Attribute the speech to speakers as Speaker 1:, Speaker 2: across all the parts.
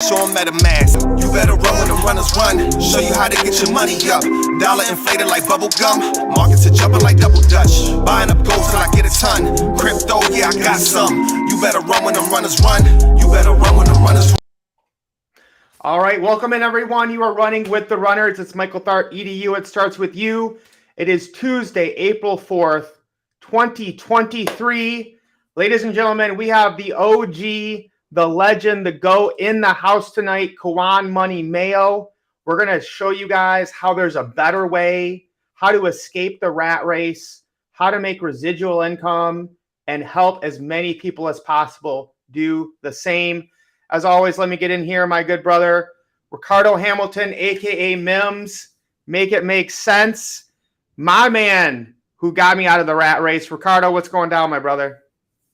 Speaker 1: Show them MetaMask. You better run when the runners run. Show you how to get your money up. Dollar inflated like bubble gum. Markets are jumping like double dutch. Buying up gold till I get a ton. Crypto, yeah, I got some. You better run when the runners run. You better run when the runners run.
Speaker 2: All right, welcome in everyone. You are running with the runners. It's Michael Thart, EDU. It starts with you. It is Tuesday, April 4th, 2023. Ladies and gentlemen, we have the OG, the legend, the GOAT in the house tonight, Kawan Money Mayo. We're going to show you guys how there's a better way, how to escape the rat race, how to make residual income, and help as many people as possible do the same. As always, let me get in here, my good brother, Ricardo Hamilton, a.k.a. Mims. Make it make sense. My man who got me out of the rat race. Ricardo, what's going down, my brother?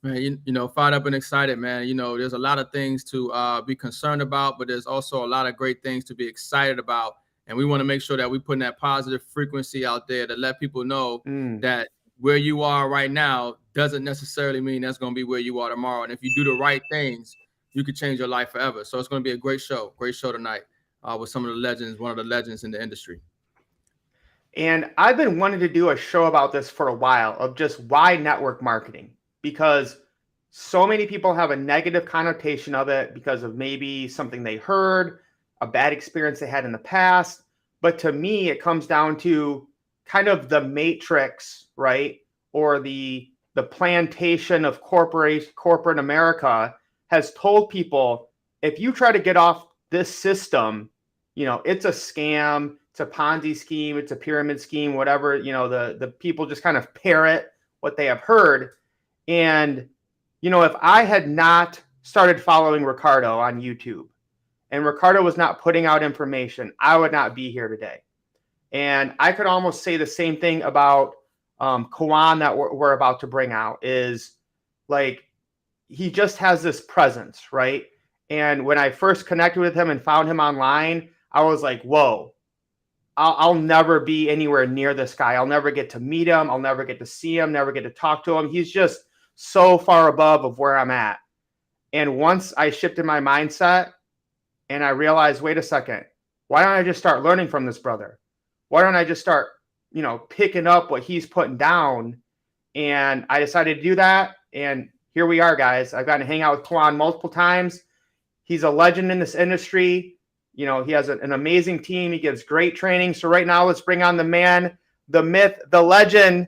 Speaker 3: Man, you know, fired up and excited, man. You know, there's a lot of things to be concerned about, but there's also a lot of great things to be excited about. And we want to make sure that we put that positive frequency out there to let people know that where you are right now doesn't necessarily mean that's going to be where you are tomorrow. And if you do the right things, you could change your life forever. So it's going to be a great show tonight with some of the legends, one of the legends in the industry.
Speaker 2: And I've been wanting to do a show about this for a while, of just why network marketing, because so many people have a negative connotation of it because of maybe something they heard, a bad experience they had in the past. But to me, it comes down to kind of the matrix, right? Or the plantation of corporate America has told people, if you try to get off this system, you know, it's a scam, it's a Ponzi scheme, it's a pyramid scheme, whatever, you know, the people just kind of parrot what they have heard. And, you know, if I had not started following Ricardo on YouTube and Ricardo was not putting out information, I would not be here today. And I could almost say the same thing about Kawan that we're about to bring out, is like, he just has this presence, right? And when I first connected with him and found him online, I was like, whoa, I'll never be anywhere near this guy. I'll never get to meet him. I'll never get to see him, never get to talk to him. He's just so far above of where I'm at. And once I shifted my mindset and I realized, wait a second, why don't I just start learning from this brother? Why don't I just start, you know, picking up what he's putting down? And I decided to do that. And here we are, guys. I've gotten to hang out with Kawan multiple times. He's a legend in this industry. You know, he has an amazing team. He gives great training. So right now, let's bring on the man, the myth, the legend,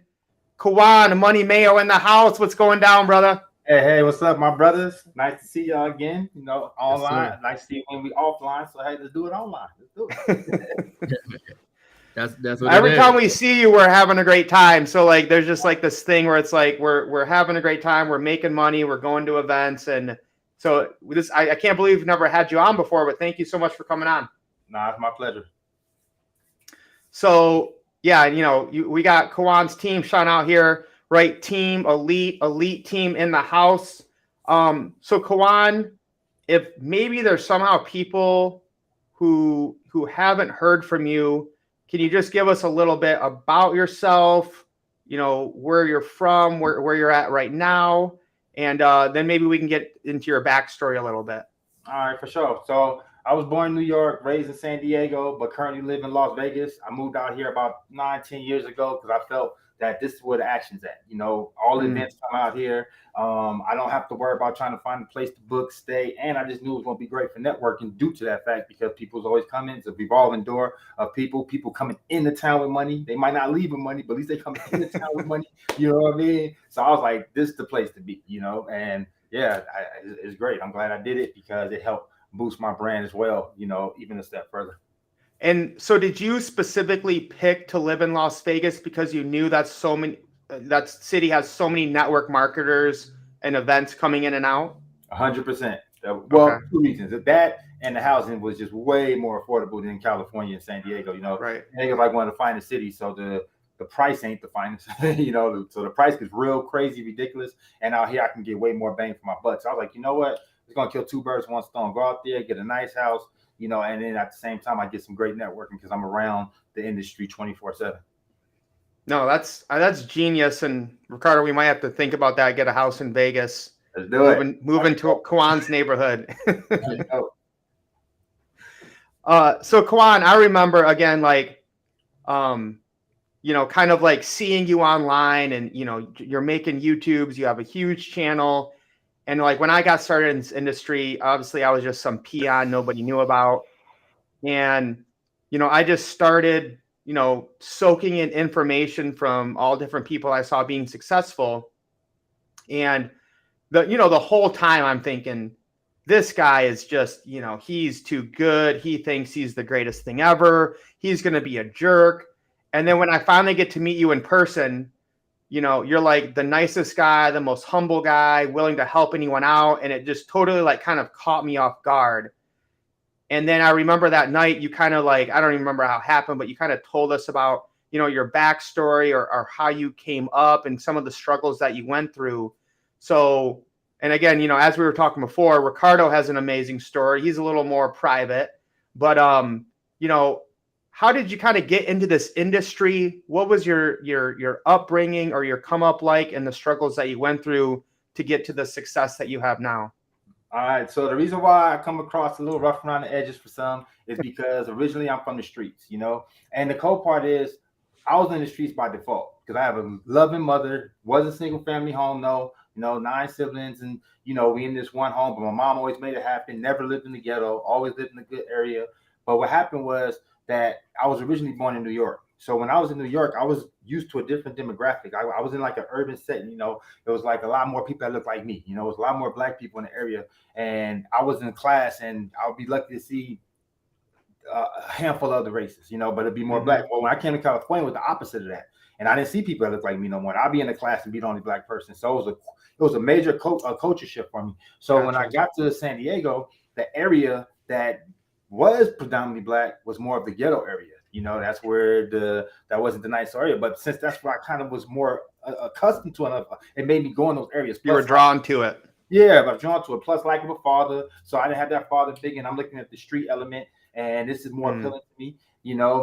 Speaker 2: Kawan Money Mayo in the house. What's going down, brother?
Speaker 4: Hey, what's up, my brothers? Nice to see y'all again. You know, online.
Speaker 3: Yes,
Speaker 4: nice to see you when we offline. So hey, let's do it online. Let's do it.
Speaker 3: That's what
Speaker 2: Every time we see you, we're having a great time. So like, there's just like this thing where it's like we're having a great time. We're making money. We're going to events, and so this I can't believe we've never had you on before. But thank you so much for coming on.
Speaker 4: Nah, it's my pleasure.
Speaker 2: So yeah, you know, we got Kawan's team shot out here, right? Team elite team in the house. So Kawan, if maybe there's somehow people who haven't heard from you, can you just give us a little bit about yourself, you know, where you're from, where you're at right now, and then maybe we can get into your backstory a little bit.
Speaker 4: All right, for sure. So I was born in New York, raised in San Diego, but currently live in Las Vegas. I moved out here about 9-10 years ago because I felt that this is where the action's at. You know, all events come out here. I don't have to worry about trying to find a place to book, stay, and I just knew it was going to be great for networking due to that fact, because people's always coming. It's a revolving door of people coming into town with money. They might not leave with money, but at least they come into town with money. You know what I mean? So I was like, this is the place to be, you know? And yeah, it's great. I'm glad I did it because it helped boost my brand as well, you know, even a step further.
Speaker 2: And so did you specifically pick to live in Las Vegas because you knew that that city has so many network marketers and events coming in and out?
Speaker 4: 100%. Well, two reasons. That and the housing was just way more affordable than California and San Diego, you know.
Speaker 2: Right.
Speaker 4: San Diego's like one of the finest cities, so the price ain't the finest, you know. So the price is real crazy, ridiculous. And out here I can get way more bang for my buck. So I was like, you know what? It's going to kill two birds with one stone. Go out there, get a nice house, you know, and then at the same time, I get some great networking because I'm around the industry 24/7.
Speaker 2: No, that's genius. And Ricardo, we might have to think about that. Get a house in Vegas.
Speaker 4: Let's do it.
Speaker 2: Moving to Kawan's neighborhood. So Kawan, I remember again, like, kind of like seeing you online and, you're making YouTubes, you have a huge channel. And like when I got started in this industry, obviously I was just some peon nobody knew about. And, I just started, soaking in information from all different people I saw being successful. And the whole time I'm thinking, this guy is just, he's too good. He thinks he's the greatest thing ever. He's going to be a jerk. And then when I finally get to meet you in person, you're like the nicest guy, the most humble guy, willing to help anyone out. And it just totally like kind of caught me off guard. And then I remember that night you kind of like, I don't even remember how it happened, but you kind of told us about, your backstory or how you came up and some of the struggles that you went through. So, and again, as we were talking before, Ricardo has an amazing story. He's a little more private, but, how did you kind of get into this industry? What was your upbringing or your come up like and the struggles that you went through to get to the success that you have now?
Speaker 4: All right. So the reason why I come across a little rough around the edges for some is because originally I'm from the streets, and the cool part is I was in the streets by default because I have a loving mother, was a single family home, though, 9 siblings, and, we in this one home, but my mom always made it happen, never lived in the ghetto, always lived in a good area. But what happened was that I was originally born in New York. So when I was in New York, I was used to a different demographic. I was in like an urban setting, it was like a lot more people that looked like me, it was a lot more black people in the area. And I was in class and I would be lucky to see a handful of other races, but it'd be more black. Well, when I came to California, it was the opposite of that. And I didn't see people that looked like me no more. I'd be in the class and be the only black person. So it was a major culture shift for me. So when I got to San Diego, the area that was predominantly black was more of the ghetto area. That's where that wasn't the nice area. But since that's where I kind of was more accustomed to it, it made me go in those areas.
Speaker 2: You were drawn to it.
Speaker 4: Yeah, I was drawn to it. Plus, like a father, so I didn't have that father figure, and I'm looking at the street element, and this is more appealing to me.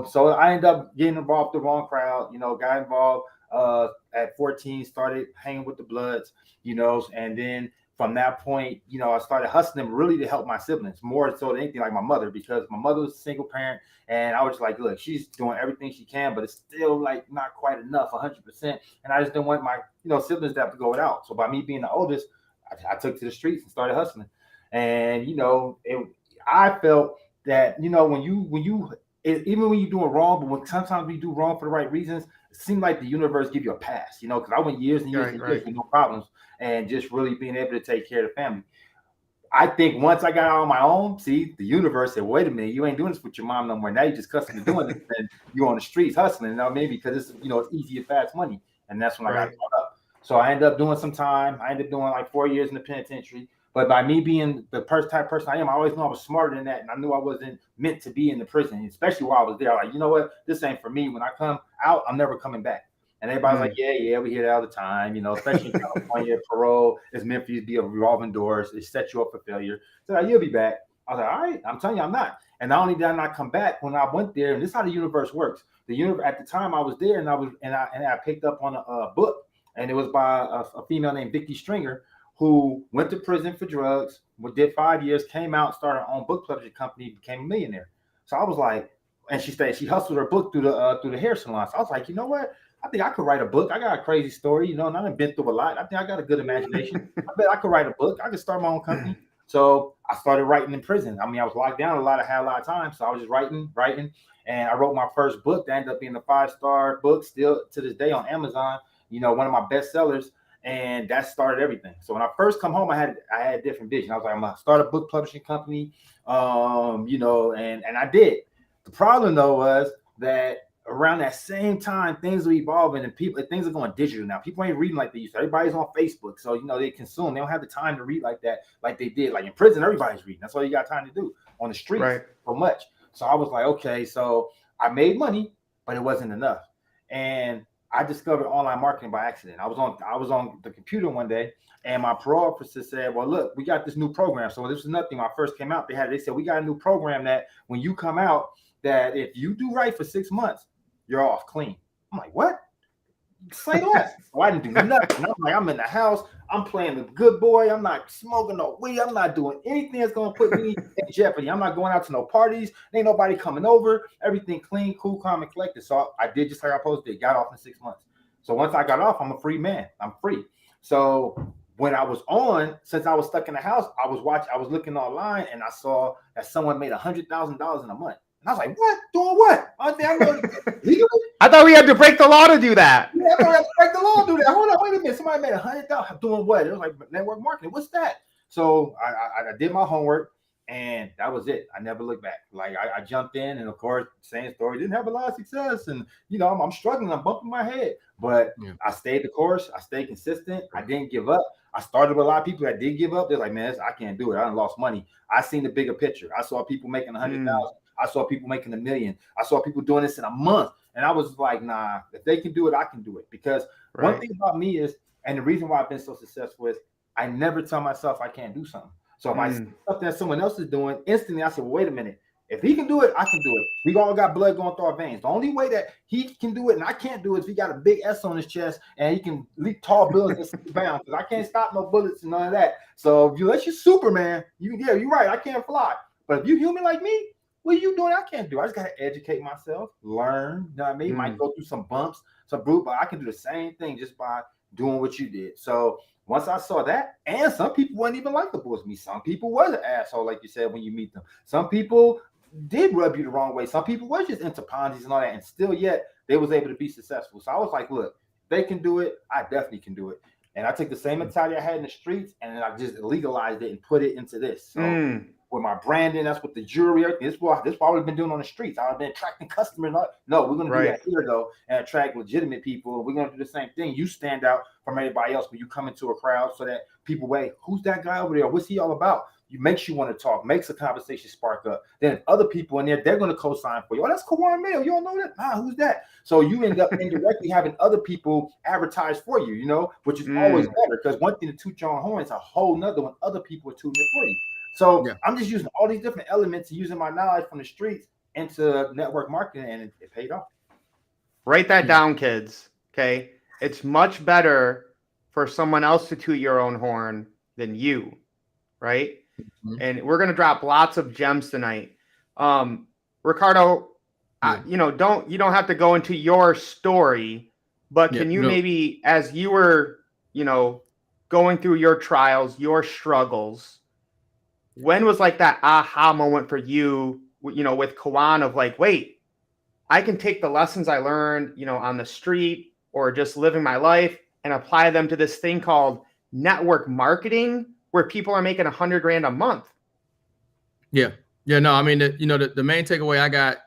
Speaker 4: So I ended up getting involved with the wrong crowd. Got involved at 14, started hanging with the Bloods. And then from that point, I started hustling really to help my siblings more so than anything, like my mother, because my mother was a single parent, and I was like, look, she's doing everything she can, but it's still like not quite enough, 100%. And I just didn't want my siblings to have to go without. So by me being the oldest, I took to the streets and started hustling. And I felt that when you even when you're doing wrong, but sometimes we do wrong for the right reasons, it seemed like the universe give you a pass, because I went years and years and years with no problems and just really being able to take care of the family. I think once I got out on my own, the universe said, wait a minute, you ain't doing this with your mom no more. Now you're just cussing and doing this, and you're on the streets hustling, maybe because it's it's easy and fast money. And that's when I got caught up. So I ended up doing some time. I ended up doing like 4 years in the penitentiary. But by me being the type of person I am, I always knew I was smarter than that. And I knew I wasn't meant to be in the prison, especially while I was there. Like, you know what? This ain't for me. When I come out, I'm never coming back. And everybody's like, yeah, we hear that all the time. Especially in California, parole is meant for you to be a revolving doors. It sets you up for failure. So you'll be back. I was like, all right, I'm telling you, I'm not. And not only did I not come back, when I went there, and this is how the universe works. The universe at the time I was there, and I picked up on a book. And it was by a female named Vicky Stringer, who went to prison for drugs, did 5 years, came out, started her own book publishing company, became a millionaire. So I was like, and she hustled her book through the hair salon. So I was like, you know what? I think I could write a book. I got a crazy story, and I've been through a lot. I think I got a good imagination. I bet I could write a book. I could start my own company. So I started writing in prison. I mean, I was locked down had a lot of time. So I was just writing. And I wrote my first book that ended up being a 5-star book, still to this day on Amazon. One of my best sellers, and that started everything. So when I first come home, I had a different vision. I was like, I'm gonna start a book publishing company, and I did. The problem though was that around that same time, things were evolving and things are going digital now. People ain't reading like they used to. Everybody's on Facebook, so they consume. They don't have the time to read like that, like they did. Like in prison, everybody's reading. That's all you got time to do. On the streets, so much. So I was like, okay, so I made money, but it wasn't enough, and I discovered online marketing by accident. I was on the computer one day, and my parole officer said, well, look, we got this new program. So this was nothing. When I first came out, they said, we got a new program that when you come out, that if you do right for 6 months, you're off clean. I'm like, what? Say less. So I didn't do nothing. I'm like, I'm in the house. I'm playing the good boy. I'm not smoking no weed. I'm not doing anything that's gonna put me in jeopardy. I'm not going out to no parties. Ain't nobody coming over. Everything clean, cool, calm, and collected. So I did just like I supposed to. Got off in 6 months. So once I got off, I'm a free man. I'm free. So when I was on, since I was stuck in the house, I was looking online, and I saw that someone made $100,000 in a month. And I was like, what? Doing what? Legally?
Speaker 2: I thought we had to break the law to do that.
Speaker 4: Yeah, I thought I had to break the law to do that. Hold on, wait a minute. Somebody made $100,000 doing what? It was like network marketing. What's that? So I did my homework, and that was it. I never looked back. Like I jumped in, and of course, same story. Didn't have a lot of success, and I'm struggling. I'm bumping my head, but I stayed the course. I stayed consistent. I didn't give up. I started with a lot of people that did give up. They're like, man, I can't do it. I done lost money. I seen the bigger picture. I saw people making 100,000. I saw people making $1 million. I saw people doing this in a month. And I was like, nah, if they can do it, I can do it. Because one thing about me is, and the reason why I've been so successful is I never tell myself I can't do something. So if I see something that someone else is doing, instantly I said, well, wait a minute. If he can do it, I can do it. We all got blood going through our veins. The only way that he can do it and I can't do it is if he got a big S on his chest and he can leap tall buildings and sit down. Because I can't stop no bullets and none of that. So if you let you Superman, you're right. I can't fly. But if you human like me, what are you doing? I can't do. I just got to educate myself, learn. You know what I mean? Might go through some bumps, some bruise, but I can do the same thing just by doing what you did. So once I saw that, and some people weren't even like the boys me. Some people was an asshole, like you said, when you meet them. Some people did rub you the wrong way. Some people were just into Ponzi's and all that, and still yet they was able to be successful. So I was like, look, if they can do it, I definitely can do it. And I took the same mentality I had in the streets, and then I just legalized it and put it into this. So with my branding, that's what the jewelry, everything. This is what I've been doing on the streets. I've been attracting customers. No, we're going to do that here, though, and attract legitimate people. We're going to do the same thing. You stand out from everybody else when you come into a crowd so that people, wait, who's that guy over there? What's he all about? You makes you want to talk, makes a conversation spark up. Then other people in there, they're going to co-sign for you. Oh, that's Kawan Mayo. You don't know that? Nah, who's that? So you end up indirectly having other people advertise for you, which is always better, because one thing to toot your own horn is a whole nother when other people are tooting it for you. So I'm just using all these different elements and using my knowledge from the streets into network marketing, and it paid off.
Speaker 2: Write that down, kids. Okay. It's much better for someone else to toot your own horn than you, right? And we're going to drop lots of gems tonight. Ricardo, you don't have to go into your story, but can you maybe, as you were, going through your trials, your struggles, when was like that aha moment for you, with Kawan of like, wait, I can take the lessons I learned, on the street or just living my life and apply them to this thing called network marketing, where people are making $100,000 a month.
Speaker 3: No, I mean, the main takeaway I got,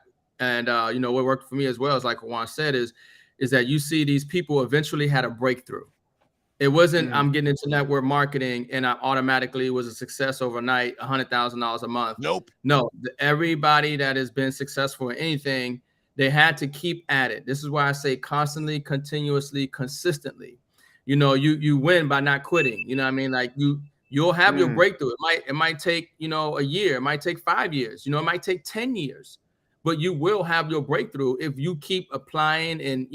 Speaker 3: and what worked for me as well, is like Kawan said, is that you see these people eventually had a breakthrough. It wasn't I'm getting into network marketing and I automatically was a success overnight, $100,000 a month.
Speaker 5: Nope.
Speaker 3: No, everybody that has been successful in anything, they had to keep at it. This is why I say constantly, continuously, consistently. You win by not quitting. You know what I mean? Like you'll have your breakthrough. It might take, a year. It might take 5 years. It might take 10 years. But you will have your breakthrough if you keep applying and,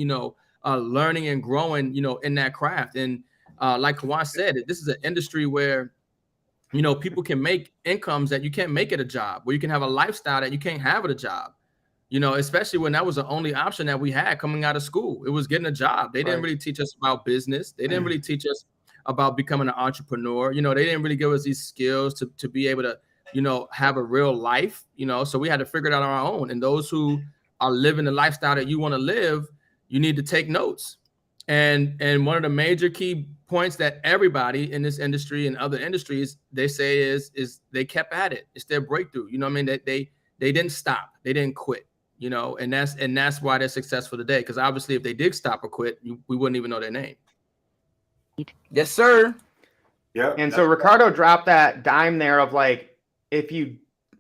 Speaker 3: learning and growing, in that craft. And like Kawan said, this is an industry where, people can make incomes that you can't make at a job, where you can have a lifestyle that you can't have at a job. Especially when that was the only option that we had coming out of school. It was getting a job. They didn't really teach us about business. They didn't really teach us about becoming an entrepreneur. They didn't really give us these skills to be able to, have a real life, so we had to figure it out on our own. And those who are living the lifestyle that you want to live, you need to take notes. And one of the major key points that everybody in this industry and other industries, they say is they kept at it. It's their breakthrough. That they didn't stop. They didn't quit. And that's why they're successful today. Because obviously, if they did stop or quit, we wouldn't even know their name.
Speaker 5: Yes, sir.
Speaker 2: Yeah. And so Ricardo dropped that dime there of like,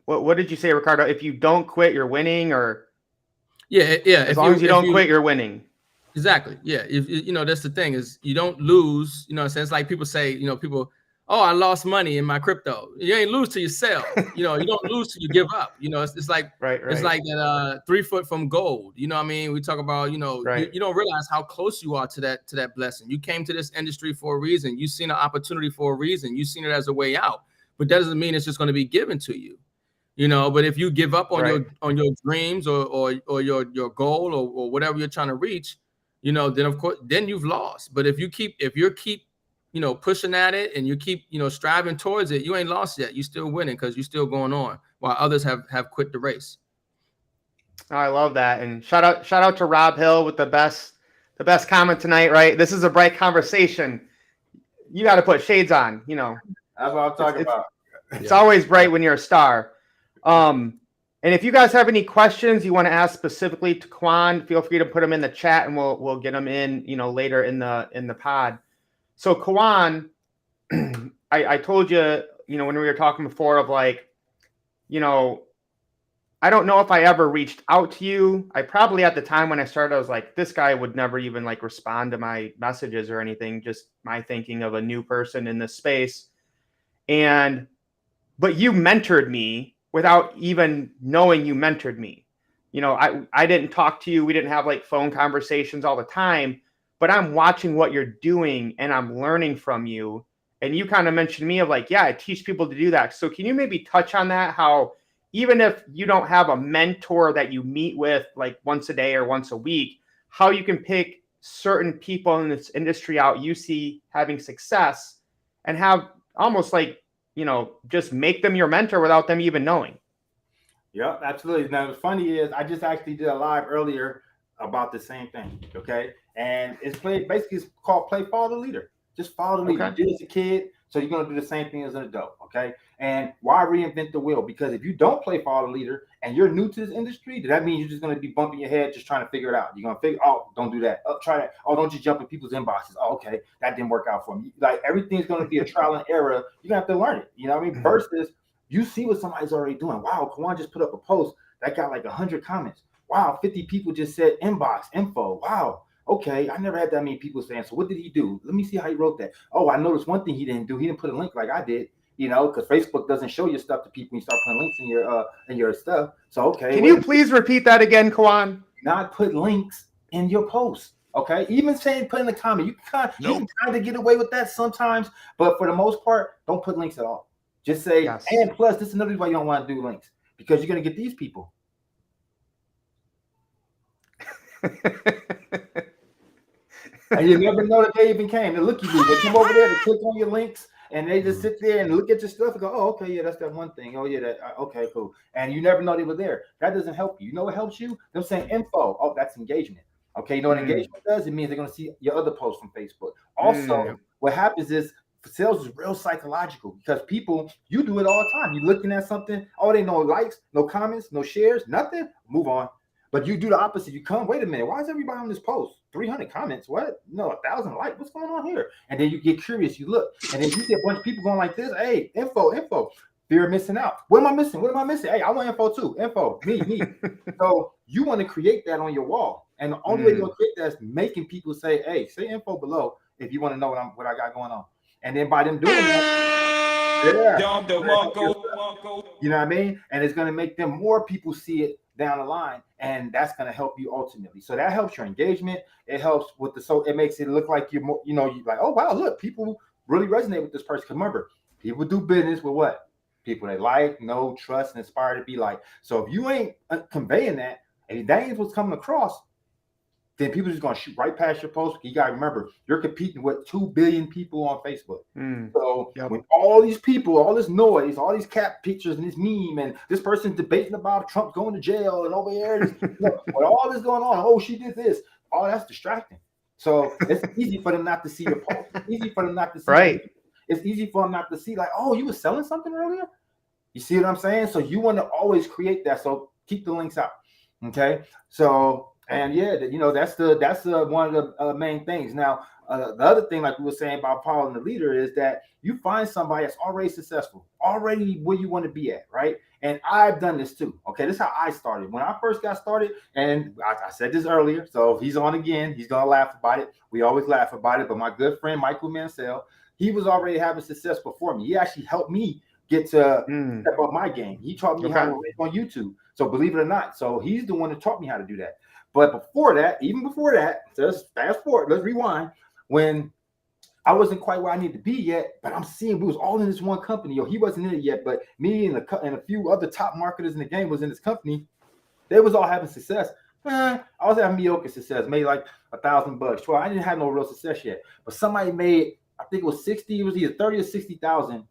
Speaker 2: what did you say, Ricardo? If you don't quit, you're winning, or as long as you don't quit, you're winning.
Speaker 3: Exactly. Yeah. If that's the thing, is you don't lose. So it's like people say, oh, I lost money in my crypto. You ain't lose till you sell. You know, you don't lose till you give up. You know, it's like it's like that 3 foot from gold. You know what I mean? We talk about, you know, you don't realize how close you are to that blessing. You came to this industry for a reason. You've seen an opportunity for a reason. You've seen it as a way out. But that doesn't mean it's just going to be given to you. You know, but if you give up on your dreams or your goal or whatever you're trying to reach, you know, then of course then you've lost. But if you keep you know, pushing at it and you keep, you know, striving towards it, you ain't lost yet. You're still winning because you're still going on while others have quit the race.
Speaker 2: I love that. And shout out to Rob Hill with the best comment tonight, right? This is a bright conversation. You got to put shades on, you know.
Speaker 4: That's what I'm talking about.
Speaker 2: It's always bright when you're a star. And if you guys have any questions you want to ask specifically to Quan, feel free to put them in the chat and we'll get them in, you know, later in the pod. So Quan, I told you, you know, when we were talking before of like, you know, I don't know if I ever reached out to you. I probably at the time when I started, I was like, this guy would never even like respond to my messages or anything, just my thinking of a new person in this space. But you mentored me without even knowing you mentored me. You know, I didn't talk to you. We didn't have like phone conversations all the time, but I'm watching what you're doing and I'm learning from you. And you kind of mentioned me of like, yeah, I teach people to do that. So can you maybe touch on that? How even if you don't have a mentor that you meet with like once a day or once a week, how you can pick certain people in this industry out you see having success and have almost like, you know, just make them your mentor without them even knowing.
Speaker 4: Yeah, absolutely. Now, the funny is I just actually did a live earlier about the same thing. Okay. And it's called play follow the leader. Just follow the leader. You did as a kid, so you're going to do the same thing as an adult. Okay. And why reinvent the wheel? Because if you don't play follow the leader and you're new to this industry, that means you're just going to be bumping your head, just trying to figure it out. You're going to figure, oh, don't do that. Oh, try that. Oh, don't just jump in people's inboxes. Oh, okay. That didn't work out for me. Like everything's going to be a trial and error. You're going to have to learn it. You know what I mean? Versus you see what somebody's already doing. Wow, Quan just put up a post that got like 100 comments. Wow, 50 people just said inbox info. Wow. Okay, I never had that many people saying, so what did he do? Let me see how he wrote that. Oh, I noticed one thing he didn't do. He didn't put a link like I did, you know, because Facebook doesn't show your stuff to people when you start putting links in your stuff. So, okay.
Speaker 2: Can you please repeat that again, Quan?
Speaker 4: Not put links in your posts. Okay, even saying put in the comment, you can kind of get away with that sometimes, but for the most part, don't put links at all. Just say, and plus, this is another reason why you don't want to do links, because you're going to get these people. And you never know that they even came. They look at you. They come over there, they click on your links, and they just sit there and look at your stuff and go, oh, okay, yeah, that's that one thing. Oh, yeah, okay, cool. And you never know they were there. That doesn't help you. You know what helps you? Them saying info. Oh, that's engagement. Okay, you know what engagement does? It means they're going to see your other posts from Facebook. Also, what happens is sales is real psychological because people, you do it all the time. You're looking at something, oh, they no likes, no comments, no shares, nothing. Move on. But you do the opposite. You come, wait a minute, why is everybody on this post? 300 comments, what? No, 1,000 likes, what's going on here? And then you get curious, you look, and then you see a bunch of people going like this, hey, info, fear of missing out. What am I missing? Hey, I want info too, me. So you want to create that on your wall. And the only way you're going to create that is making people say, hey, say info below if you want to know what I got going on. And then by them doing that, you know what I mean? And it's going to make them more people see it down the line, and that's going to help you ultimately. So that helps your engagement. It helps with it makes it look like you're more, you know, you're like, oh wow, look, people really resonate with this person. Remember, people do business with what? People they like, know, trust, and inspire to be like. So if you ain't conveying that, and that ain't what's coming across, then people just going to shoot right past your post. You got to remember, you're competing with 2 billion people on Facebook. So when all these people, all this noise, all these cat pictures and this meme, and this person's debating about Trump going to jail and over there, with all this going on, oh, she did this, all that's distracting. So it's easy for them not to see your post. It's easy for them not to see. It's easy for them not to see, like, oh, you were selling something earlier? You see what I'm saying? So you want to always create that. So keep the links out. Okay. So, and yeah, you know, that's one of the main things. Now, the other thing, like we were saying about following the leader, is that you find somebody that's already successful, already where you want to be at, right? And I've done this too. Okay, this is how I started. When I first got started, and I said this earlier, so if he's on again, he's gonna laugh about it. We always laugh about it. But my good friend Michael Mansell He was already having success before me. He actually helped me get to step up my game. He taught me how to rank on YouTube. So believe it or not, so he's the one that taught me how to do that. But before that, even before that, just fast forward, let's rewind. When I wasn't quite where I need to be yet, but I'm seeing we was all in this one company. Yo, he wasn't in it yet, but me and a few other top marketers in the game was in this company. They was all having success. I was having mediocre success, made like $1,000. 12. I didn't have no real success yet, but somebody made, I think it was 60. It was either 30 or 60,000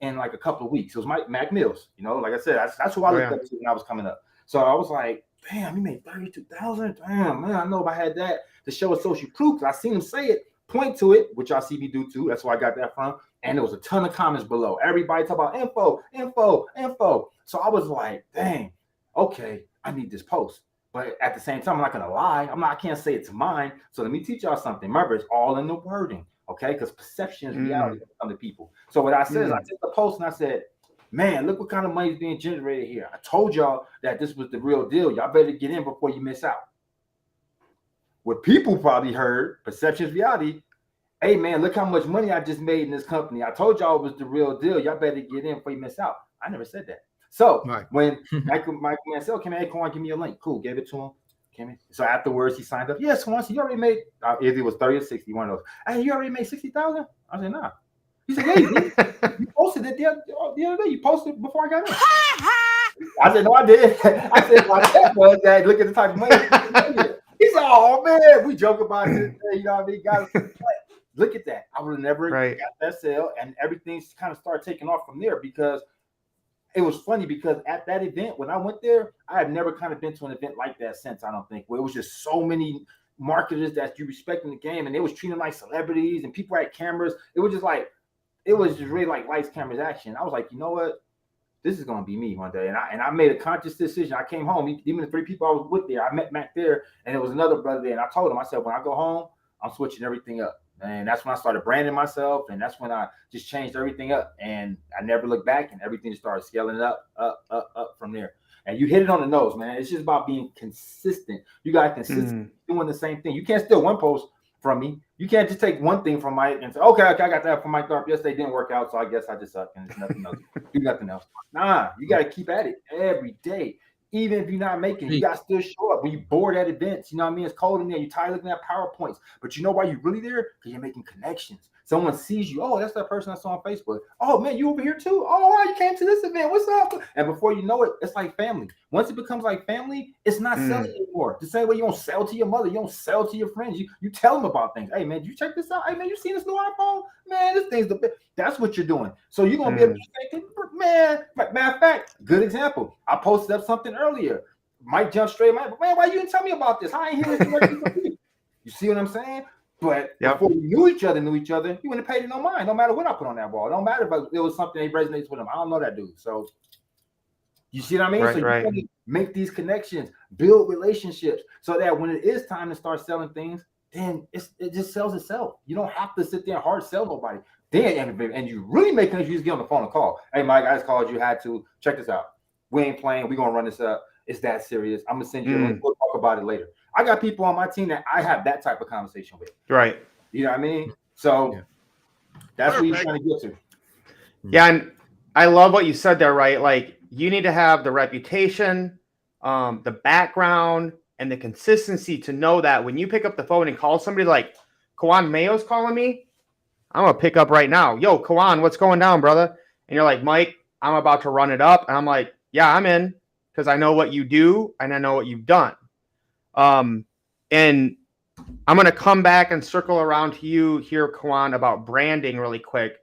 Speaker 4: in like a couple of weeks. It was Mac Mills. You know, like I said, that's who I looked up to when I was coming up. So I was like, damn, he made 32,000. Damn, man, I know if I had that to show a social proof, because I seen him say it, point to it, which y'all see me do too. That's where I got that from. And there was a ton of comments below. Everybody talk about info. So I was like, dang, okay, I need this post. But at the same time, I'm not gonna lie. I can't say it's mine. So let me teach y'all something. Remember, it's all in the wording, okay? Because perception is reality to other people. So what I said is I took the post and I said, man, look what kind of money is being generated here. I told y'all that this was the real deal. Y'all better get in before you miss out. What people probably heard, perception is reality. Hey, man, look how much money I just made in this company. I told y'all it was the real deal. Y'all better get in before you miss out. I never said that. So when Michael man said, okay, man, hey, Quan, give me a link. Cool, gave it to him. Okay, so afterwards, he signed up. Yes, once you already made, if it was 30 or 60, one of those. Hey, you already made 60,000? I said, nah. He said, yeah, you posted it the other day. You posted it before I got in. I said, no, I did. I said, my dad was that. Look at the type of money. He said, oh, man, we joke about it. You know what I mean? Guys, look at that. I would have never got that sale, and everything's kind of started taking off from there, because it was funny, because at that event, when I went there, I had never kind of been to an event like that since, I don't think, where it was just so many marketers that you respect in the game, and they was treating them like celebrities, and people had cameras. It was just really like lights, cameras, action. I was like, you know what? This is gonna be me one day. And I made a conscious decision. I came home, even the 3 people I was with there, I met Mac there, and there was another brother there. And I told him, I said, when I go home, I'm switching everything up. And that's when I started branding myself, and that's when I just changed everything up. And I never looked back, and everything just started scaling up from there. And you hit it on the nose, man. It's just about being consistent. You got consistent doing the same thing. You can't steal one post from me. You can't just take one thing from Mike and say, okay, I got that from Mike Tharp. Yes, they didn't work out, so I guess I just suck and there's nothing else. Do nothing else. Nah, you got to keep at it every day. Even if you're not making it, you got to still show up. When you're bored at events, you know what I mean? It's cold in there. You're tired looking at PowerPoints. But you know why you're really there? Because you're making connections. Someone sees you. Oh, that's that person I saw on Facebook. Oh, man, you over here too? Oh, wow, you came to this event. What's up? And before you know it, it's like family. Once it becomes like family, it's not selling anymore. The same way you don't sell to your mother, you don't sell to your friends. You tell them about things. Hey, man, did you check this out? Hey, man, you seen this new iPhone? Man, this thing's the best. That's what you're doing. So you're going to be able to say, man, matter of fact, good example. I posted up something earlier. Mike jumped straight. Man, why you didn't tell me about this? I ain't hear this. You see what I'm saying? But before we knew each other, you wouldn't have paid it no mind, no matter what I put on that wall. It don't matter if it was something that resonates with him. I don't know that dude. So you see what I mean? So you gotta make these connections, build relationships, so that when it is time to start selling things, then it just sells itself. You don't have to sit there and hard sell nobody. Then and you really making it, you just get on the phone and call. Hey, Mike, I just called you. Had to check this out. We ain't playing. We're gonna run this up. It's that serious. I'm gonna send you a link. We'll talk about it later. I got people on my team that I have that type of conversation with. Right. You know what I mean? So that's what you're trying to get to.
Speaker 2: Yeah, and I love what you said there, right? Like, you need to have the reputation, the background, and the consistency to know that when you pick up the phone and call somebody like Kawan Mayo's calling me, I'm gonna pick up right now. Yo, Kawan, what's going down, brother? And you're like, Mike, I'm about to run it up. And I'm like, yeah, I'm in, because I know what you do and I know what you've done. And I'm going to come back and circle around to you here, Kawan, about branding really quick.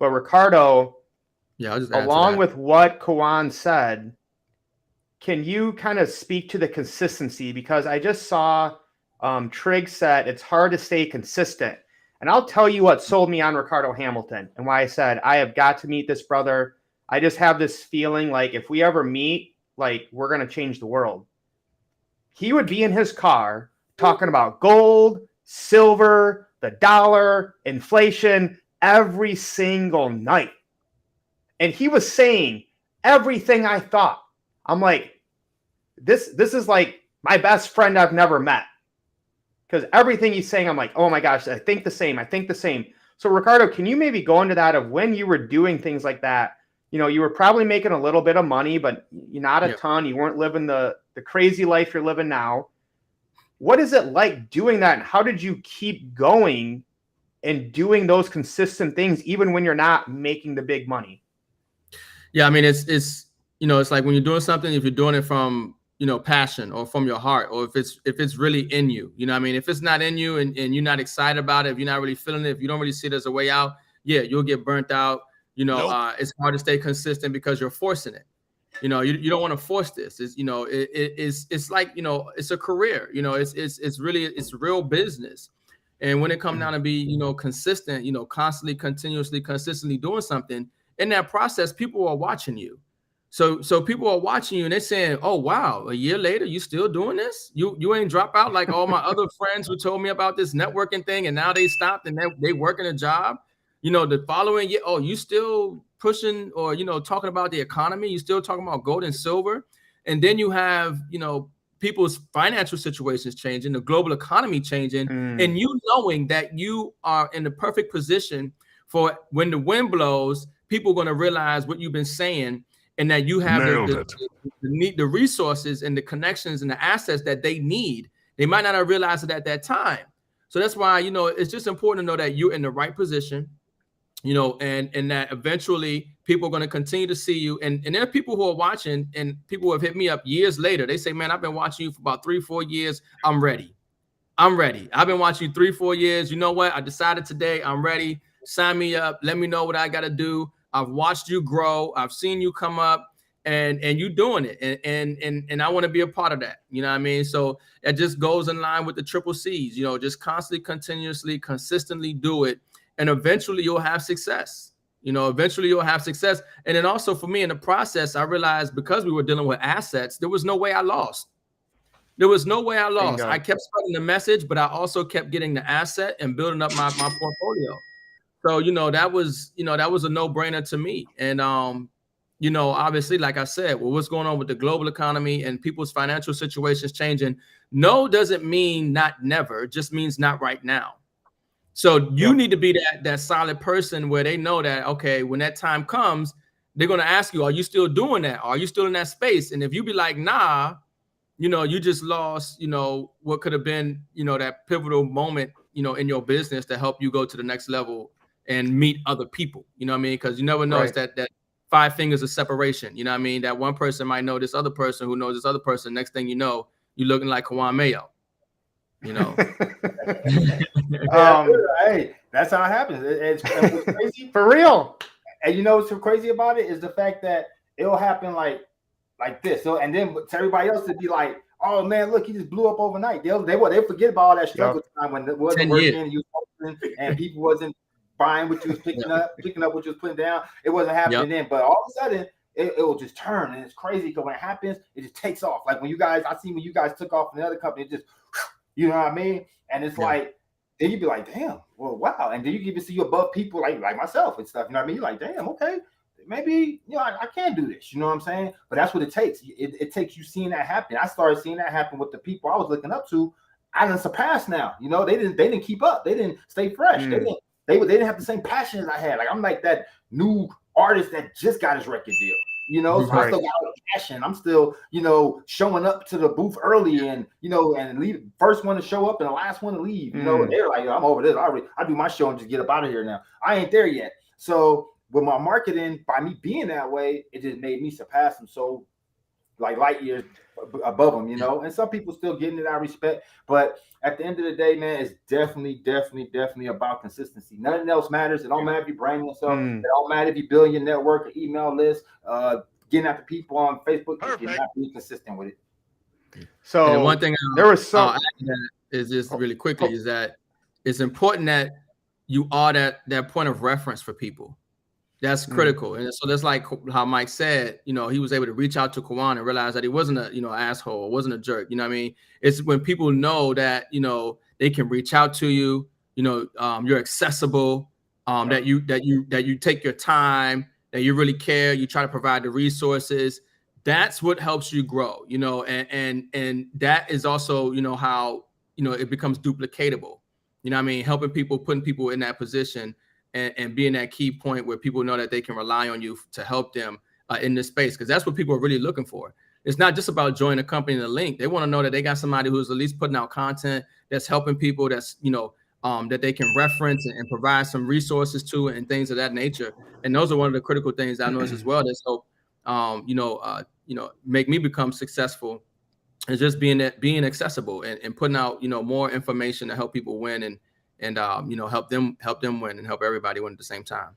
Speaker 2: But Ricardo,
Speaker 3: I'll just
Speaker 2: along with what Kawan said, can you kind of speak to the consistency? Because I just saw Trig said it's hard to stay consistent. And I'll tell you what sold me on Ricardo Hamilton and why I said I have got to meet this brother. I just have this feeling like if we ever meet, like, we're going to change the world. He would be in his car talking about gold, silver, the dollar, inflation every single night. And he was saying everything I thought. I'm like, this is like my best friend I've never met. Because everything he's saying, I'm like, oh my gosh, I think the same. So Ricardo, can you maybe go into that of when you were doing things like that? You know, you were probably making a little bit of money, but not a ton. You weren't living the crazy life you're living now. What is it like doing that? And how did you keep going and doing those consistent things, even when you're not making the big money?
Speaker 3: Yeah, I mean, it's it's like when you're doing something, if you're doing it from passion or from your heart, or if it's really in you, I mean, if it's not in you and you're not excited about it, if you're not really feeling it, if you don't really see it as a way out, yeah, you'll get burnt out. Nope. It's hard to stay consistent because you're forcing it. You don't want to force this. It's like, it's a career, it's real business. And when it comes down to be, consistent, constantly, continuously, consistently doing something, in that process, people are watching you. So people are watching you and they're saying, oh, wow, a year later, you still doing this? You ain't drop out like all my other friends who told me about this networking thing and now they stopped and they working a job. The following year, oh, you still pushing or, talking about the economy, you still talking about gold and silver. And then you have, people's financial situations changing, the global economy changing, and you knowing that you are in the perfect position for when the wind blows, people are going to realize what you've been saying and that you have the resources and the connections and the assets that they need. They might not have realized it at that time. So that's why, it's just important to know that you're in the right position, and that eventually people are going to continue to see you. And there are people who are watching and people who have hit me up years later. They say, man, I've been watching you for about 3-4 years. I'm ready. I've been watching you 3-4 years. You know what? I decided today I'm ready. Sign me up. Let me know what I got to do. I've watched you grow. I've seen you come up and you doing it. And I want to be a part of that. You know what I mean? So it just goes in line with the triple C's, just constantly, continuously, consistently do it. And eventually you'll have success. Eventually you'll have success. And then also for me in the process, I realized because we were dealing with assets, there was no way I lost. I kept spreading the message, but I also kept getting the asset and building up my portfolio. So, that was a no-brainer to me. And, obviously, like I said, what's going on with the global economy and people's financial situations changing, no doesn't mean not never, it just means not right now. So you need to be that solid person where they know that, okay, when that time comes, they're going to ask you, are you still doing that? Are you still in that space? And if you be like, nah, you just lost, what could have been, that pivotal moment, in your business to help you go to the next level and meet other people, you know what I mean? Because you never know, it's that 5 fingers of separation, you know what I mean? That one person might know this other person who knows this other person. Next thing you know, you're looking like Juan Mayo,
Speaker 4: Hey, that's how it happens. It's crazy.
Speaker 2: For real.
Speaker 4: And what's so crazy about it is the fact that it'll happen like this. So, and then to everybody else to be like, oh man, look, he just blew up overnight. They forget about all that struggle time when it wasn't working, you and people wasn't buying what you was picking up what you was putting down. It wasn't happening then, but all of a sudden it will just turn, and it's crazy because when it happens, it just takes off. Like when you guys took off in another company, it just, you know what I mean? And it's like, then you'd be like, damn, well, wow. And then you even see you above people like myself and stuff. You know what I mean? You're like, damn, okay, maybe, I can do this. You know what I'm saying? But that's what it takes. It takes you seeing that happen. I started seeing that happen with the people I was looking up to. I didn't surpass now. They didn't keep up. They didn't stay fresh. They didn't have the same passion as I had. Like I'm like that new artist that just got his record deal. So I still got all the passion. I'm still, showing up to the booth early and, and leave first one to show up and the last one to leave. They're like, I'm over this. I do my show and just get up out of here now. I ain't there yet. So with my marketing, by me being that way, it just made me surpass them so like light years above them, and some people still getting it, I respect. But at the end of the day, man, it's definitely about consistency. Nothing else matters. It don't matter if you brand yourself. It don't matter if you build your network or email list, getting out to people on Facebook. You have to be consistent with it.
Speaker 3: So and one thing
Speaker 2: there was some
Speaker 3: is just really quickly is that it's important that you are that point of reference for people. That's critical. And so that's like how Mike said, he was able to reach out to Kawan and realize that he wasn't a, asshole, or wasn't a jerk. You know what I mean? It's when people know that, they can reach out to you, you're accessible, that you take your time, that you really care, you try to provide the resources. That's what helps you grow, and that is also, how, it becomes duplicatable. You know what I mean? Helping people, putting people in that position. and being that key point where people know that they can rely on you to help them in this space, because that's what people are really looking for. It's not just about joining a company in the link. They want to know that they got somebody who's at least putting out content that's helping people, that's, that they can reference and provide some resources to and things of that nature. And those are one of the critical things I noticed as well that's help, make me become successful, is just being accessible and putting out, more information to help people win and help them win and help everybody win at the same time.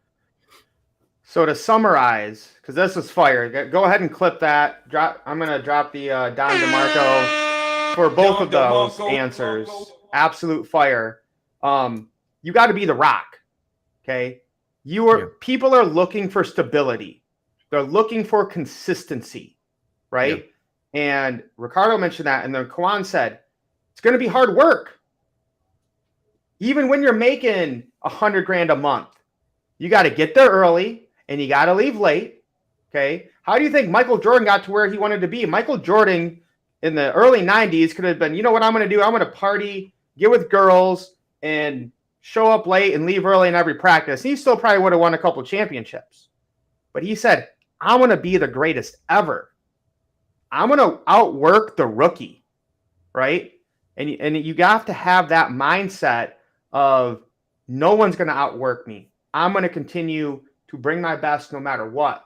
Speaker 2: So to summarize, because this is fire, go ahead and clip that. I'm going to drop the Don DeMarco for both of those answers. Absolute fire. You got to be the rock. Okay. People are looking for stability. They're looking for consistency, right? Yeah. And Ricardo mentioned that, and then Kawan said, it's going to be hard work. Even when you're making $100,000 a month, you got to get there early and you got to leave late. Okay. How do you think Michael Jordan got to where he wanted to be? Michael Jordan in the early 90s could have been, you know what I'm going to do? I'm going to party, get with girls, and show up late and leave early in every practice. He still probably would have won a couple championships. But he said, I want to be the greatest ever. I'm going to outwork the rookie, right? And you have to have that mindset of no one's going to outwork me. I'm going to continue to bring my best no matter what.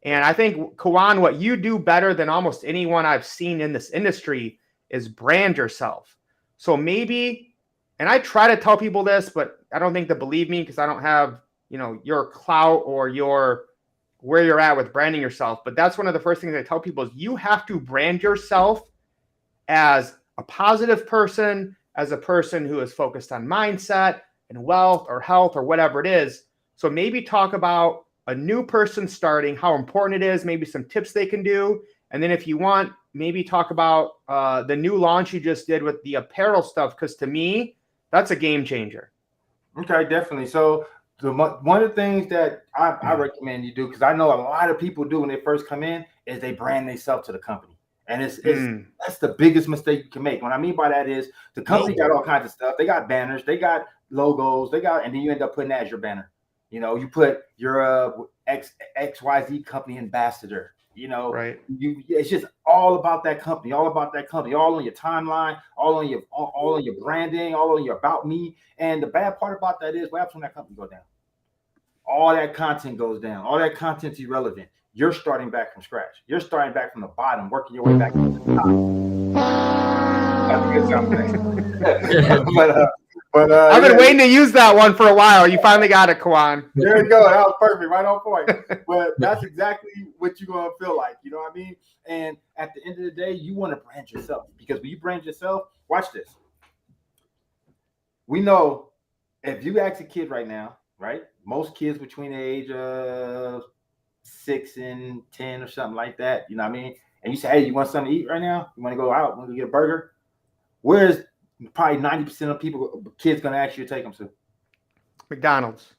Speaker 2: And I think, Kawan, what you do better than almost anyone I've seen in this industry is brand yourself. So maybe, and I try to tell people this, but I don't think they believe me because I don't have, your clout or where you're at with branding yourself. But that's one of the first things I tell people is you have to brand yourself as a positive person, as a person who is focused on mindset and wealth or health or whatever it is. So maybe talk about a new person starting, how important it is, maybe some tips they can do. And then if you want, maybe talk about the new launch you just did with the apparel stuff, because to me, that's a game changer.
Speaker 4: Okay, definitely. So one of the things that I recommend you do, because I know a lot of people do when they first come in, is they brand themselves to the company. And that's the biggest mistake you can make. What I mean by that is the company got all kinds of stuff. They got banners, they got logos, and then you end up putting that as your banner. You put your XYZ company ambassador.
Speaker 2: Right.
Speaker 4: It's just all about that company, all on your timeline, all on your branding, all on your about me. And the bad part about that is what happens when that company goes down? All that content goes down. All that content's irrelevant. You're starting back from scratch. You're starting back from the bottom, working your way back to the top. That's a good sound thing. But I've
Speaker 2: been waiting to use that one for a while. You finally got it, Kawan.
Speaker 4: There you go. That was perfect, right on point. But that's exactly what you're gonna feel like. You know what I mean? And at the end of the day, you want to brand yourself, because when you brand yourself, watch this. We know if you ask a kid right now, right? Most kids between the age of 6 and 10 or something like that. You know what I mean? And you say, hey, you want something to eat right now? You want to go out? Want to get a burger? Where's probably 90% of kids going to ask you to take them to?
Speaker 2: McDonald's.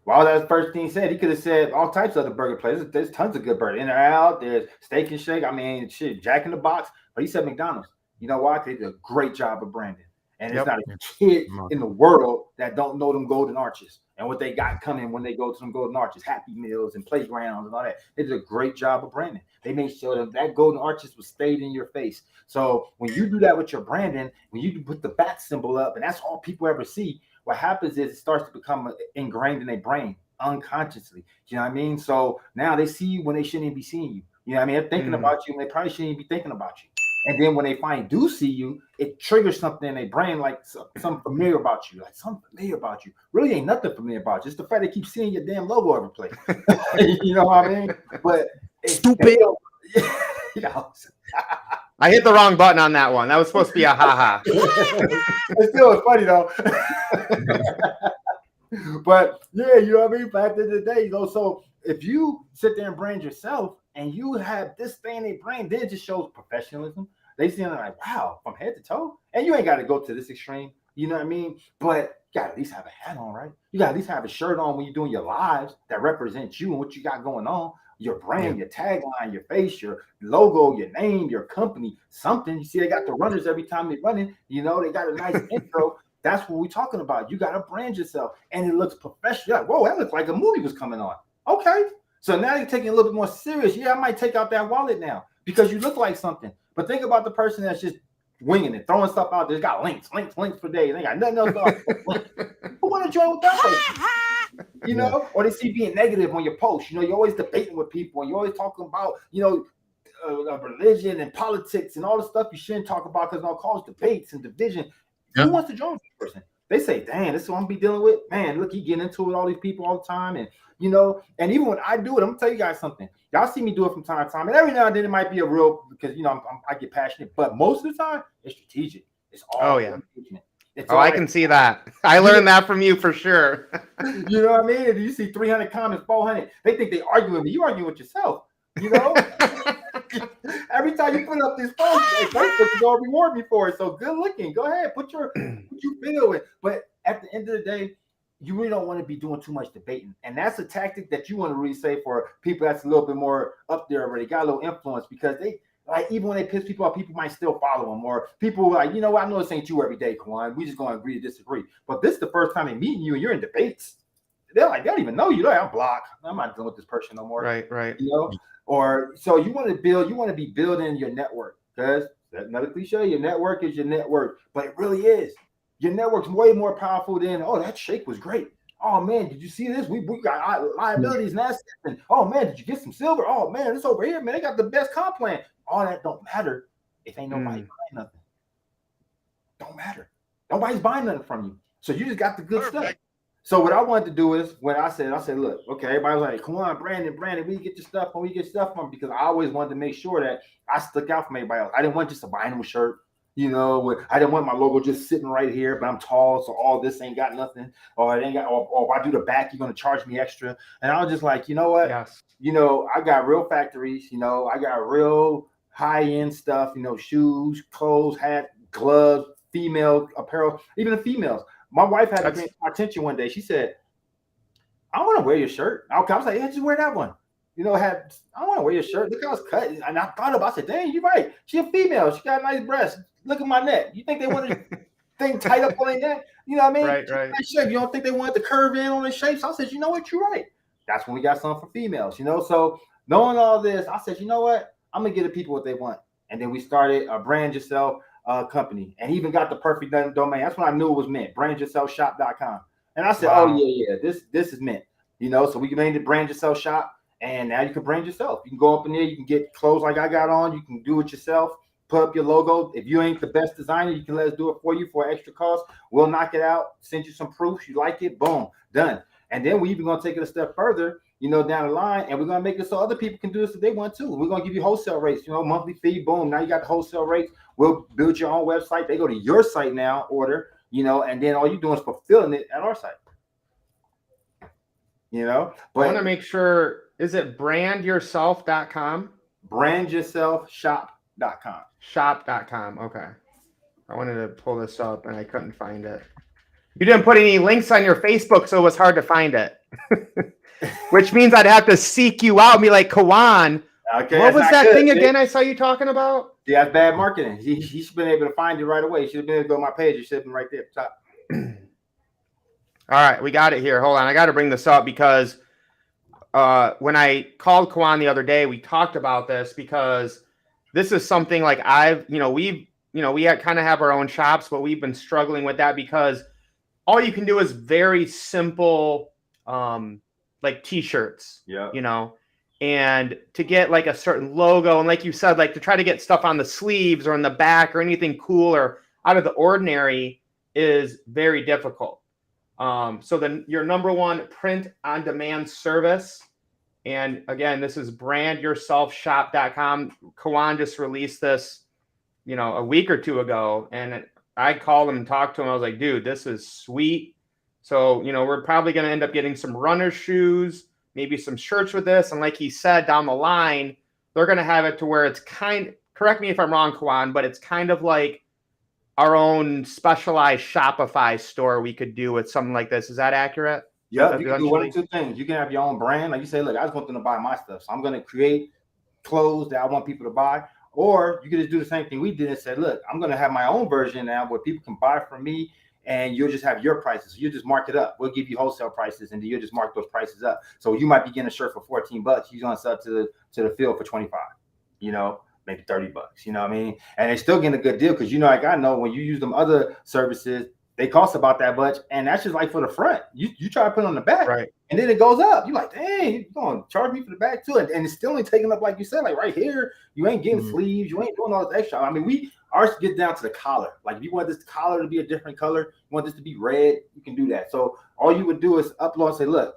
Speaker 4: Well, that's the first thing he said. He could have said all types of other burger places. There's tons of good burgers. In or Out, there's Steak and Shake. I mean, shit, Jack in the Box. But he said McDonald's. You know why? They did a great job of branding. And there's not a kid in the world that don't know them Golden Arches and what they got coming when they go to them Golden Arches, Happy Meals and playgrounds and all that. They did a great job of branding. They made sure that Golden Arches was stayed in your face. So when you do that with your branding, when you put the bat symbol up, and that's all people ever see, what happens is it starts to become ingrained in their brain unconsciously. You know what I mean? So now they see you when they shouldn't even be seeing you. You know what I mean? They're thinking about you when they probably shouldn't even be thinking about you. And then when they finally do see you, it triggers something in their brain, like something familiar about you, Really ain't nothing familiar about you. It's the fact they keep seeing your damn logo every place. You know what I mean? But it's
Speaker 5: stupid.
Speaker 2: I hit the wrong button on that one. That was supposed to be a ha-ha.
Speaker 4: It still is funny though. But yeah, you know what I mean? But at the end of the day, so if you sit there and brand yourself and you have this thing in their brain, then it just shows professionalism. They see it like, wow, from head to toe. And you ain't got to go to this extreme, you know what I mean? But you got to at least have a hat on, right? You got to at least have a shirt on when you're doing your lives that represents you and what you got going on. Your brand, your tagline, your face, your logo, your name, your company, something. You see, they got the runners every time they're running. You know, they got a nice intro. That's what we're talking about. You got to brand yourself, and it looks professional. Like, whoa, that looks like a movie was coming on. Okay, so now you're taking it a little bit more serious. Yeah, I might take out that wallet now because you look like something. But think about the person that's just winging it, throwing stuff out there. Got links for days. They got nothing else to offer. Who want to join with that person? You know, or they see being negative on your post. You know, you're always debating with people, and you're always talking about, you know, religion and politics and all the stuff you shouldn't talk about because it'll cause debates and division. Yep. Who wants to join this person? They say, "Damn, this is what I'm gonna be dealing with." Man, look, he getting into it with all these people all the time, and you know, and even when I do it, I'm gonna tell you guys something. Y'all see me do it from time to time, and every now and then it might be a real because you know I get passionate, but most of the time it's strategic. It's all engagement.
Speaker 2: I can see that. I learned that from you for sure.
Speaker 4: You know what I mean? If you see 300 comments, 400, they think they argue with me. You argue with yourself. You know, every time you put up this post, Facebook is gonna reward me for it. So good looking. Go ahead, put your what you feel with. But at the end of the day, you really don't want to be doing too much debating, and that's a tactic that you want to really say for people that's a little bit more up there already, got a little influence, because they like even when they piss people off, people might still follow them, or people like, you know what, I know this ain't you every day, Kwan. We just gonna agree to disagree. But this is the first time they meeting you and you're in debates. They're like, they don't even know you. They're like, I'm blocked. I'm not dealing with this person no more.
Speaker 2: Right.
Speaker 4: You know. Or so you want to be building your network, because another cliche, your network is your network, but it really is. Your network's way more powerful than, oh, that shake was great. Oh man, did you see this? We got liabilities and assets. And oh man, did you get some silver? Oh man, it's over here, man. They got the best comp plan. All that don't matter if ain't nobody buying nothing. Don't matter. Nobody's buying nothing from you. So you just got the good stuff. So what I wanted to do is when I said, look, okay, everybody was like, come on, Brandon, we get your stuff when we get stuff from, because I always wanted to make sure that I stuck out from everybody else. I didn't want just a vinyl shirt, you know, I didn't want my logo just sitting right here, but I'm tall, so all this ain't got nothing, or it ain't got, or if I do the back, you're gonna charge me extra. And I was just like, you know what?
Speaker 2: Yes.
Speaker 4: You know, I got real factories, you know, I got real high-end stuff, you know, shoes, clothes, hat, gloves, female apparel, even the females. My wife had to pay my attention one day. She said, I want to wear your shirt. I was like, yeah, just wear that one. You know, I want to wear your shirt. Look how it's cut. And I thought about it. I said, dang, you're right. She's a female. She got a nice breast. Look at my neck. You think they want to thing tight up on their neck? You know what I mean?
Speaker 2: Right.
Speaker 4: Shape. You don't think they want the curve in on their shapes? I said, you know what? You're right. That's when we got something for females, you know? So knowing all this, I said, you know what? I'm going to give the people what they want. And then we started a Brand Yourself company, and even got the perfect domain. That's when I knew it was meant, brandyourselfshop.com. And I said, wow. Oh yeah, this is meant, you know. So we made it Brand Yourself Shop, and now you can brand yourself. You can go up in there, you can get clothes like I got on, you can do it yourself, put up your logo. If you ain't the best designer, you can let us do it for you for extra cost. We'll knock it out, send you some proofs, you like it, boom, done. And then we even gonna take it a step further, you know, down the line, and we're gonna make it so other people can do this if they want to. We're gonna give you wholesale rates, you know, monthly fee, boom. Now you got the wholesale rates. We'll build your own website. They go to your site now, order, you know, and then all you're doing is fulfilling it at our site. You know, but
Speaker 2: I want to make sure, is it brandyourself.com?
Speaker 4: Brandyourselfshop.com.
Speaker 2: Shop.com. Okay. I wanted to pull this up and I couldn't find it. You didn't put any links on your Facebook, so it was hard to find it. Which means I'd have to seek you out and be like, Kawan, okay, what was that thing again I saw you talking about?
Speaker 4: Yeah, that's bad marketing. He should have been able to find it right away. He should have been able to go to my page. It should have been right there at the top.
Speaker 2: All right, we got it here. Hold on. I got to bring this up because when I called Kawan the other day, we talked about this because this is something like we kind of have our own shops, but we've been struggling with that because all you can do is very simple, like t-shirts, you know, and to get like a certain logo. And like you said, like to try to get stuff on the sleeves or in the back or anything cool or out of the ordinary is very difficult. So then your number one print on demand service. And again, this is brandyourselfshop.com. Kawan just released this, you know, a week or two ago. And I called him and talked to him. I was like, dude, this is sweet. So, you know, we're probably going to end up getting some runner shoes, maybe some shirts with this. And like he said, down the line, they're going to have it to where it's correct me if I'm wrong, Kawan, but it's kind of like our own specialized Shopify store we could do with something like this. Is that accurate?
Speaker 4: Yeah, you can do one of two things. You can have your own brand. Like you say, look, I just want them to buy my stuff. So I'm going to create clothes that I want people to buy. Or you can just do the same thing we did and say, look, I'm going to have my own version now where people can buy from me and you'll just have your prices. You just mark it up. We'll give you wholesale prices, and then you'll just mark those prices up. So you might be getting a shirt for $14. You're gonna sell to the field for 25. You know, maybe $30. You know what I mean? And they're still getting a good deal because like I know when you use them other services, they cost about that much, and that's just like for the front. You try to put it on the back,
Speaker 2: right?
Speaker 4: And then it goes up. You're like, dang, you're going to charge me for the back too, and it's still only taking up, like you said, like right here. You ain't getting sleeves. You ain't doing all this extra. I mean, ours get down to the collar. Like if you want this collar to be a different color, you want this to be red, you can do that. So all you would do is upload and say, look,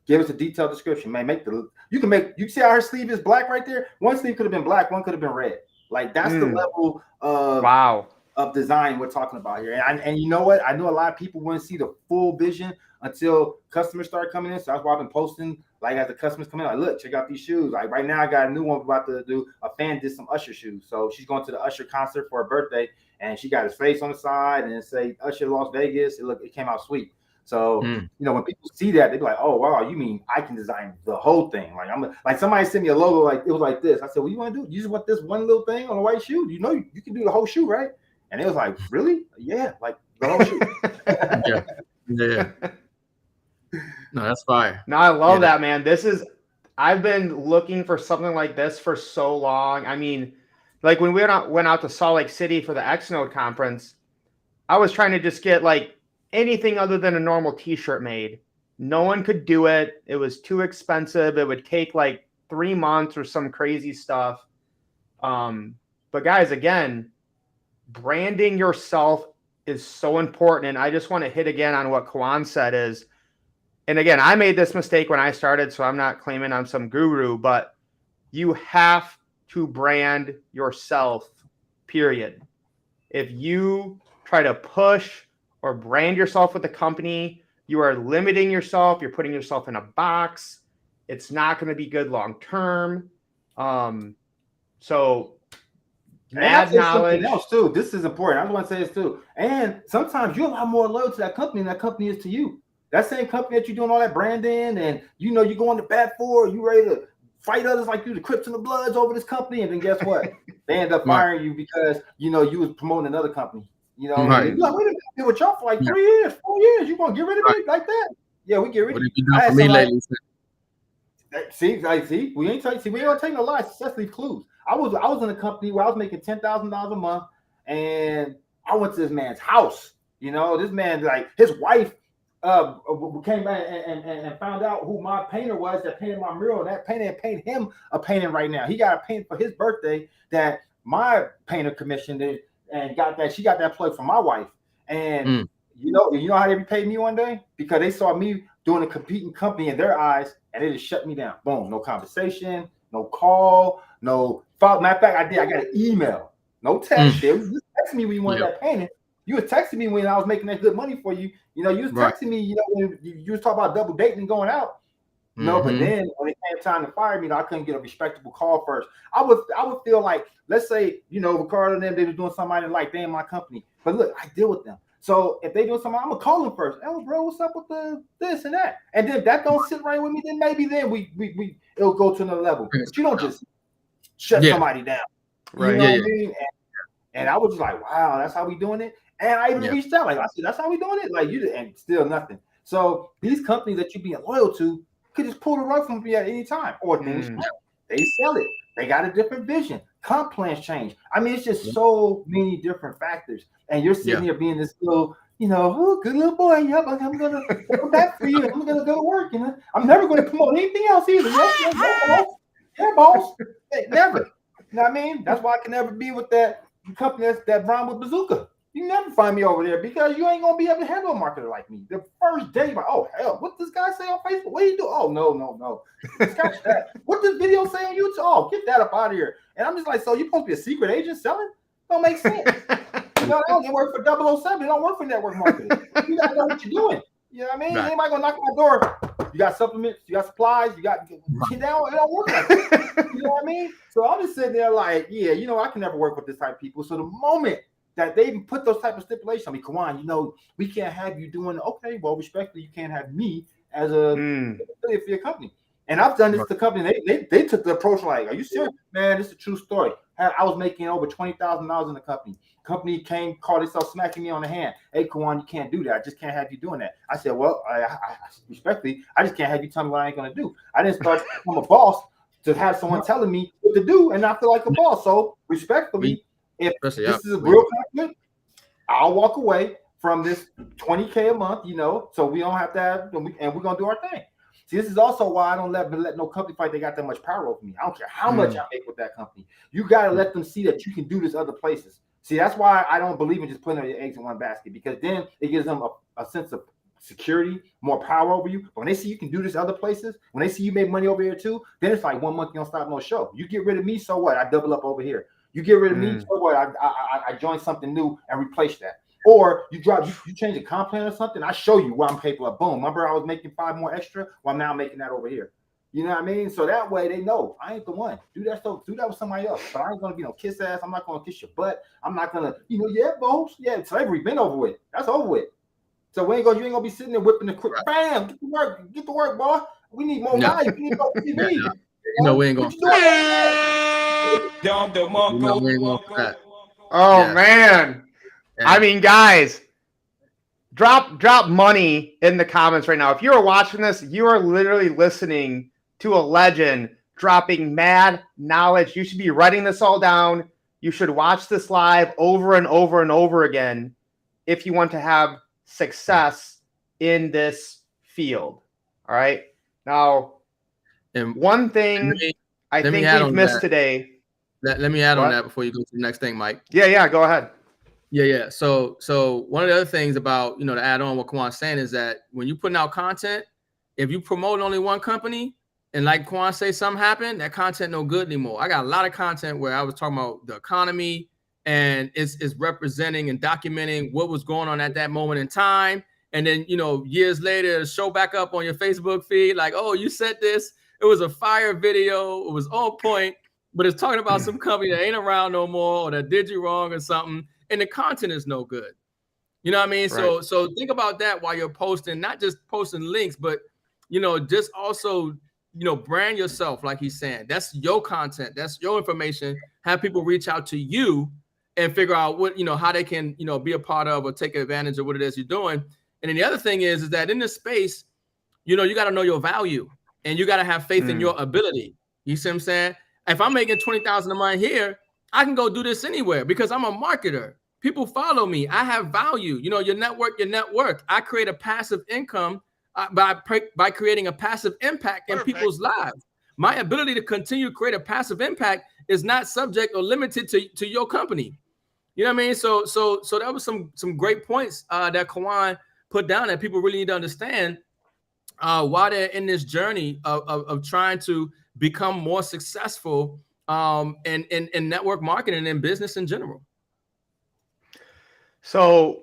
Speaker 4: give us a detailed description, man. You see how her sleeve is black right there? One sleeve could have been black, one could have been red. Like that's the level of design we're talking about here. And you know what? I know a lot of people wouldn't see the full vision until customers start coming in. So that's why I've been posting, like as the customers come in, like, look, check out these shoes. Like right now I got a new one we're about to do. A fan did some Usher shoes. So she's going to the Usher concert for her birthday, and she got his face on the side and it say Usher Las Vegas. It came out sweet. So when people see that, they be like, "Oh wow, you mean I can design the whole thing?" Like somebody sent me a logo, like it was like this. I said, "What you want to do? You just want this one little thing on a white shoe? You know, you can do the whole shoe, right?" And it was like, "Really? Yeah, like the whole shoe."
Speaker 3: yeah. No, that's fire.
Speaker 2: No, I love that, man. I've been looking for something like this for so long. I mean, like when we went out to Salt Lake City for the Xnode conference, I was trying to just get like anything other than a normal t-shirt made. No one could do it. It was too expensive. It would take like 3 months or some crazy stuff. But guys, again, branding yourself is so important. And I just want to hit again on what Kawan said is, and again, I made this mistake when I started, so I'm not claiming I'm some guru, but you have to brand yourself, period. If you try to push or brand yourself with the company, you are limiting yourself. You're putting yourself in a box. It's not going to be good long-term. So mad knowledge.
Speaker 4: Else too. This is important. I just want to say this too. And sometimes you're a lot more loyal to that company than that company is to you. That same company that you're doing all that branding and you're going to bat for, you ready to fight others like you, the Crips and the Bloods over this company, and then guess what? They end up firing you because you was promoting another company. You're like, wait a minute, I've been with y'all for like 3 years, 4 years. You gonna get rid of me like that? Yeah, we get rid of you.
Speaker 3: What have you done for me lately?
Speaker 4: See, we ain't taking no lies. Let's leave clues. I was in a company where I was making $10,000 a month, and I went to this man's house. This man, like his wife came back and found out who my painter was that painted my mural. That painter painted him a painting right now. He got a paint for his birthday that my painter commissioned it. And she got that plug from my wife. And you know how they paid me one day? Because they saw me doing a competing company in their eyes, and they just shut me down. Boom, no conversation, no call, no follow. Matter of fact, I got an email, no text. They was just texting me when you wanted that painting. You was texting me when I was making that good money for you. You was texting me, when you was talking about double dating and going out. No, but then when it came time to fire me, I couldn't get a respectable call first. I would feel like, let's say, Ricardo and them, they was doing something I didn't like, they in my company. But look, I deal with them. So if they doing something, I'm gonna call them first. Oh, bro, what's up with the this and that? And then if that don't sit right with me, then maybe then we it'll go to another level. But you don't just shut somebody down.
Speaker 2: Right.
Speaker 4: You know what I mean? And I was just like, wow, that's how we doing it. And I even reached out, like I said, that's how we doing it. Like and still nothing. So these companies that you being loyal to could just pull the rug from you at any time, or things they sell it. They got a different vision. Comp plans change. I mean, it's just so many different factors. And you're sitting here being this little, good little boy. Yep, I'm gonna come back for you. I'm gonna go to work. I'm never going to promote anything else either. Yeah, boss. Never. You know what I mean? That's why I can never be with that company that run with Bazooka. You never find me over there because you ain't gonna be able to handle a marketer like me. The first day, like, oh hell, what this guy say on Facebook? What do you do? Oh no. Scratch that. What this video say on YouTube? Oh, get that up out of here. And I'm just like, so you supposed to be a secret agent selling? Don't make sense. They don't work for 007. They don't work for network marketing. You gotta know what you're doing. You know what I mean? Right. Anybody gonna knock on my door? You got supplements, you got supplies, you got it don't work like that. You know what I mean? So I'm just sitting there like, I can never work with this type of people. So the moment that they even put those type of stipulations, I mean, Kawan, we can't have you doing, okay, well, respectfully, you can't have me as a affiliate for your company. And I've done this to company. They took the approach like, are you serious? Man, this is a true story. I was making over $20,000 in the company. Company came, called itself smacking me on the hand. Hey, Kawan, you can't do that. I just can't have you doing that. I said, well, I respectfully, I just can't have you tell me what I ain't gonna do. I didn't start to become a boss to have someone telling me what to do and not feel like a boss. So respectfully, if this is a real conflict, I'll walk away from this $20K a month, so we don't have to have, and we're gonna do our thing. See, this is also why I don't let no company fight. They got that much power over me. I don't care how much I make with that company. You got to let them see that you can do this other places. See, that's why I don't believe in just putting all your eggs in one basket, because then it gives them a sense of security, more power over you. But when they see you can do this other places, when they see you make money over here too, then it's like 1 month you don't stop no show. You get rid of me, so what? I double up over here. You get rid of me, so what? I join something new and replace that. Or you change a comp plan or something, I show you where I'm capable of. Boom. Remember I was making 5 more extra? Well, I'm now making that over here. You know what I mean? So that way they know I ain't the one. Do that with somebody else. But I ain't gonna be no kiss ass. I'm not gonna kiss your butt. I'm not gonna, yeah, boss. Yeah, slavery been over with. That's over with. So you ain't gonna be sitting there whipping the quick. Bam, get to work, boy. We need more value. We need more TV.
Speaker 3: We ain't gonna.
Speaker 2: Oh man. I mean, guys, drop money in the comments right now. If you are watching this, you are literally listening to a legend dropping mad knowledge. You should be writing this all down. You should watch this live over and over and over again if you want to have success in this field. All right. Now, and one thing I think we've missed today.
Speaker 3: Let me add on that before you go to the next thing, Mike.
Speaker 2: Yeah, go ahead.
Speaker 3: Yeah. So one of the other things about, to add on what Kawan's saying is that when you're putting out content, if you promote only one company and like Kawan say something happened, that content no good anymore. I got a lot of content where I was talking about the economy and it's representing and documenting what was going on at that moment in time. And then, years later, show back up on your Facebook feed, like, oh, you said this. It was a fire video. It was on point, but it's talking about some company that ain't around no more or that did you wrong or something. And the content is no good. You know what I mean? Right. So think about that while you're posting, not just posting links, but, just also, brand yourself, like he's saying. That's your content. That's your information. Have people reach out to you and figure out what, how they can, be a part of or take advantage of what it is you're doing. And then the other thing is that in this space, you got to know your value and you got to have faith in your ability. You see what I'm saying? If I'm making $20,000 a month here, I can go do this anywhere because I'm a marketer. People follow me. I have value. Your network, your net worth. I create a passive income by creating a passive impact in people's lives. My ability to continue to create a passive impact is not subject or limited to your company. You know what I mean? So that was some great points that Kawan put down that people really need to understand why they're in this journey of trying to become more successful in network marketing and business in general. So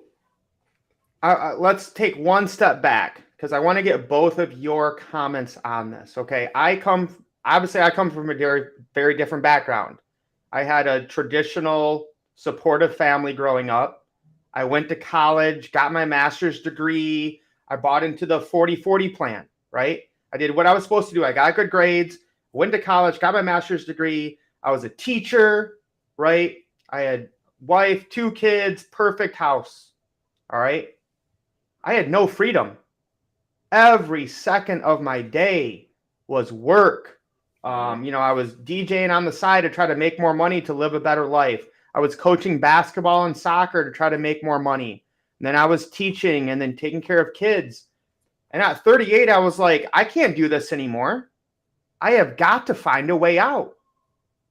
Speaker 3: let's take one step back because I want to get both of your comments on this. Okay. I come from a very, very different background. I had a traditional supportive family growing up. I went to college, got my master's degree. I bought into the 40-40 plan, right? I did what I was supposed to do. I got good grades, went to college, got my master's degree. I was a teacher, right? I had wife, 2 kids, perfect house. All right. I had no freedom. Every second of my day was work. I was DJing on the side to try to make more money to live a better life. I was coaching basketball and soccer to try to make more money. And then I was teaching and then taking care of kids. And at 38, I was like, I can't do this anymore. I have got to find a way out.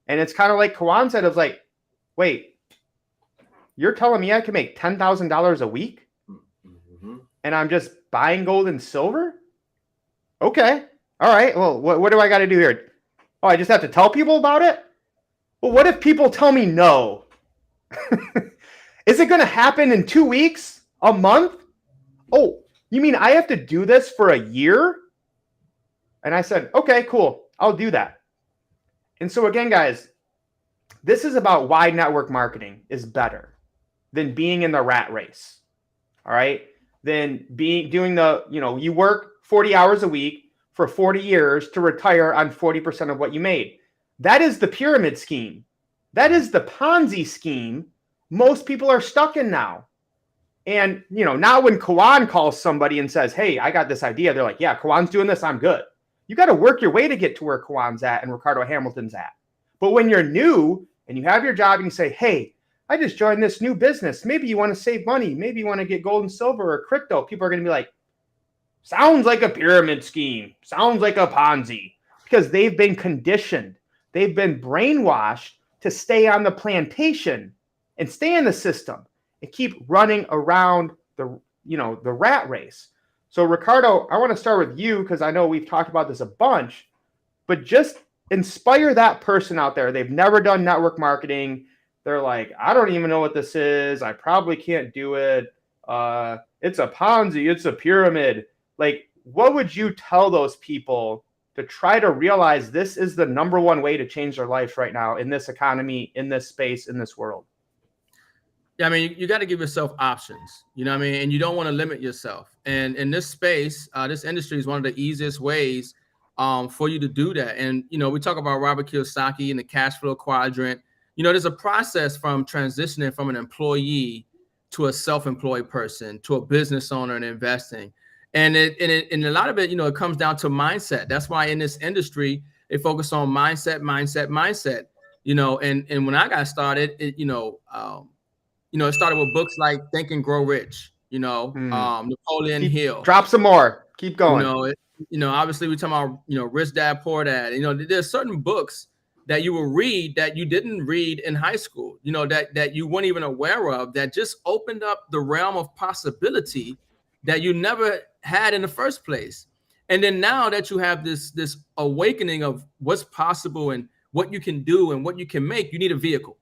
Speaker 3: And it's kind of like Kawan said, it was like, wait, you're telling me I can make $10,000 a week? And I'm just buying gold and silver? Okay. All right. Well, what do I got to do here? Oh, I just have to tell people about it? Well, what if people tell me no? Is it going to happen in 2 weeks? A month? Oh, you mean I have to do this for a year? And I said, okay, cool. I'll do that. And so again, guys, this is about why network marketing is better than being in the rat race. All right. Than you work 40 hours a week for 40 years to retire on 40% of what you made. That is the pyramid scheme.
Speaker 2: That is the Ponzi scheme most people are stuck in now. And, now when Kawan calls somebody and says, hey, I got this idea, they're like, yeah, Kawan's doing this, I'm good. You got to work your way to get to where Kawan's at and Ricardo Hamilton's at. But when you're new and you have your job and you say, hey, I just joined this new business. Maybe you want to save money. Maybe you want to get gold and silver or crypto. People are going to be like, sounds like a pyramid scheme. Sounds like a Ponzi. Because they've been conditioned. They've been brainwashed to stay on the plantation and stay in the system and keep running around the rat race. So Ricardo, I want to start with you because I know we've talked about this a bunch, but just inspire that person out there. They've never done network marketing. They're like, I don't even know what this is. I probably can't do it. It's a Ponzi. It's a pyramid. Like, what would you tell those people to try to realize this is the number one way to change their life right now in this economy, in this space, in this world?
Speaker 3: Yeah, I mean, you got to give yourself options, you know what I mean? And you don't want to limit yourself. And in this space, this industry is one of the easiest ways for you to do that. And, we talk about Robert Kiyosaki and the cash flow quadrant. There's a process from transitioning from an employee to a self-employed person to a business owner and investing. And a lot of it, it comes down to mindset. That's why in this industry, they focus on mindset. And when I got started, it started with books like Think and Grow Rich, Napoleon Hill.
Speaker 2: Drop some more. Keep going.
Speaker 3: Obviously we talking about, Rich Dad, Poor Dad. There's certain books that you will read that you didn't read in high school, that you weren't even aware of, that just opened up the realm of possibility that you never had in the first place. And then now that you have this awakening of what's possible and what you can do and what you can make, you need a vehicle.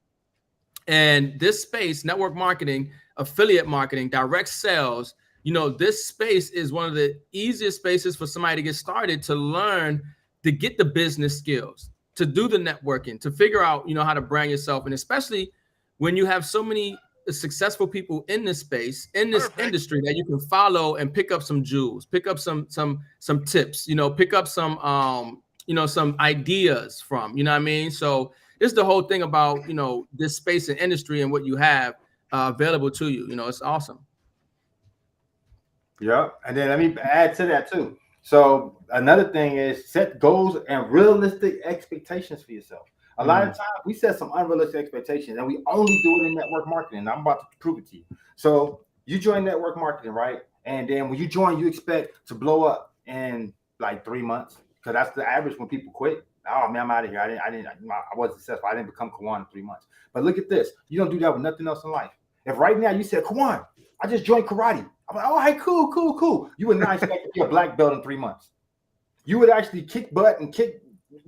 Speaker 3: And this space, network marketing, affiliate marketing, direct sales, this space is one of the easiest spaces for somebody to get started, to learn, to get the business skills, to do the networking, to figure out, how to brand yourself. And especially when you have so many successful people in this space, in this industry, that you can follow and pick up some jewels, pick up some tips, pick up some ideas from, you know what I mean? So this is the whole thing about, this space and industry and what you have available to you. It's awesome.
Speaker 4: Yeah. And then let me add to that too. So another thing is set goals and realistic expectations for yourself. A lot of times we set some unrealistic expectations and we only do it in network marketing. And I'm about to prove it to you. So you join network marketing, right? And then when you join, you expect to blow up in like 3 months, because that's the average when people quit. Oh man, I'm out of here. I wasn't successful. I didn't become Kawan in 3 months. But look at this. You don't do that with nothing else in life. If right now you said, Kawan, I just joined karate. I'm like, all right, cool. You would not expect to be a black belt in 3 months. You would actually kick butt and